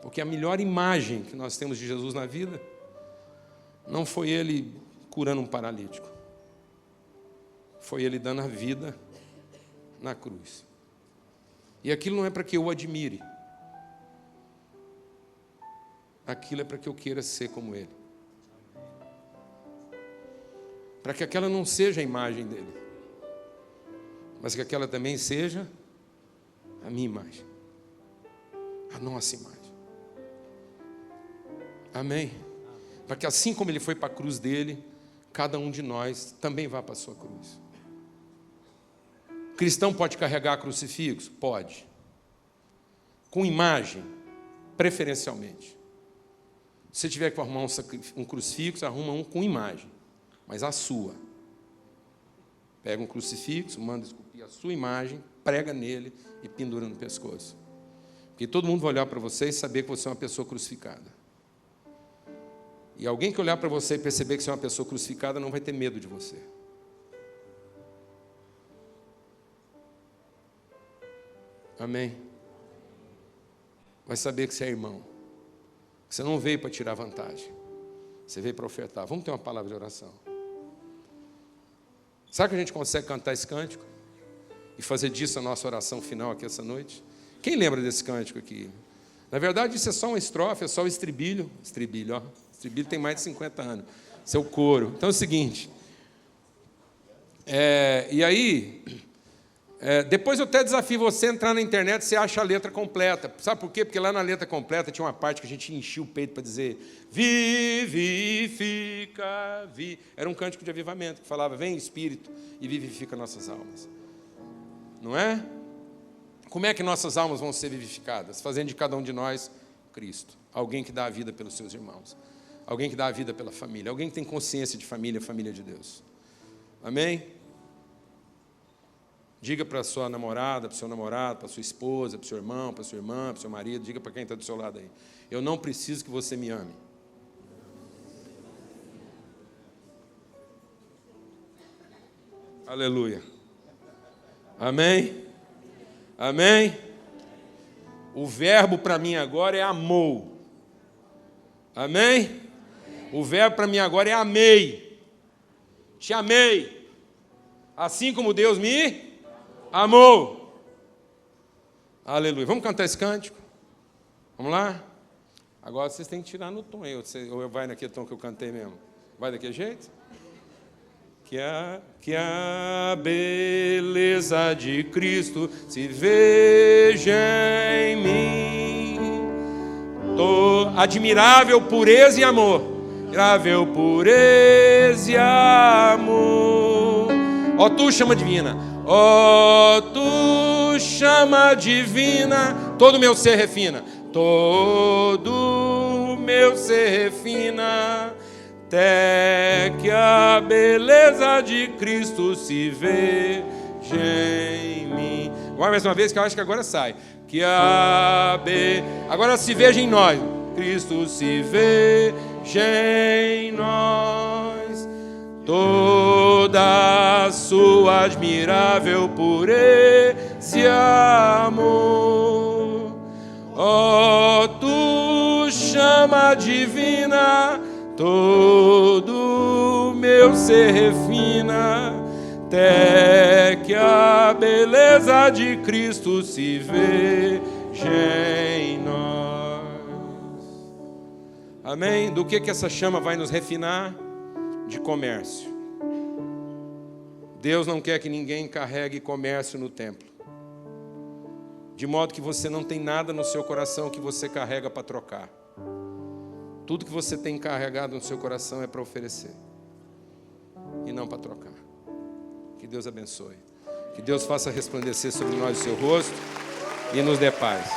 Porque a melhor imagem que nós temos de Jesus na vida não foi Ele curando um paralítico. Foi Ele dando a vida na cruz. E aquilo não é para que eu o admire. Aquilo é para que eu queira ser como Ele. Para que aquela não seja a imagem dele, mas que aquela também seja a minha imagem, a nossa imagem. Amém? Para que assim como ele foi para a cruz dele, cada um de nós também vá para a sua cruz. Cristão pode carregar crucifixo? Pode. Com imagem, preferencialmente. Se tiver que arrumar um crucifixo, arruma um com imagem, mas a sua. Pega um crucifixo, manda esculpir a sua imagem, prega nele e pendura no pescoço. Porque todo mundo vai olhar para você e saber que você é uma pessoa crucificada. E alguém que olhar para você e perceber que você é uma pessoa crucificada não vai ter medo de você. Amém? Vai saber que você é irmão. Que você não veio para tirar vantagem. Você veio para ofertar. Vamos ter uma palavra de oração. Sabe que a gente consegue cantar esse cântico? E fazer disso a nossa oração final aqui essa noite? Quem lembra desse cântico aqui? Na verdade, isso é só uma estrofe, é só o estribilho. Estribilho, ó. Estribilho tem mais de 50 anos. Isso é o coro. Então é o seguinte. E aí, depois eu até desafio você a entrar na internet, você acha a letra completa. Sabe por quê? Porque lá na letra completa tinha uma parte que a gente enchia o peito para dizer: vivifica, Era um cântico de avivamento que falava: vem Espírito e vivifica nossas almas. Não é? Como é que nossas almas vão ser vivificadas? Fazendo de cada um de nós Cristo. Alguém que dá a vida pelos seus irmãos. Alguém que dá a vida pela família. Alguém que tem consciência de família, família de Deus. Amém? Diga para a sua namorada, para o seu namorado, para a sua esposa, para o seu irmão, para a sua irmã, para o seu marido. Diga para quem está do seu lado aí: eu não preciso que você me ame. Aleluia. Amém? Amém? O verbo para mim agora é amou. Amém? O verbo para mim agora é amei. Te amei. Assim como Deus me amou. Aleluia. Vamos cantar esse cântico? Vamos lá? Agora vocês têm que tirar no tom. Ou vai naquele tom que eu cantei mesmo? Vai daquele jeito? Que a beleza de Cristo se veja em mim. Admirável pureza e amor. Admirável pureza e amor. Ó tu chama divina. Ó tu chama divina. Todo meu ser refina. Todo meu ser refina. Até que a beleza de Cristo se veja em mim. Vai mais uma vez, que eu acho que agora sai. Agora se veja em nós. Cristo se veja em nós. toda a sua admirável pureza e amor. Ó, tu chama divina, todo meu ser refina, até que a beleza de Cristo se veja em nós. Amém? Do que essa chama vai nos refinar? De comércio. Deus não quer que ninguém carregue comércio no templo, de modo que você não tem nada no seu coração que você carrega para trocar. Tudo que você tem carregado no seu coração é para oferecer e não para trocar. Que Deus abençoe. Que Deus faça resplandecer sobre nós o seu rosto e nos dê paz.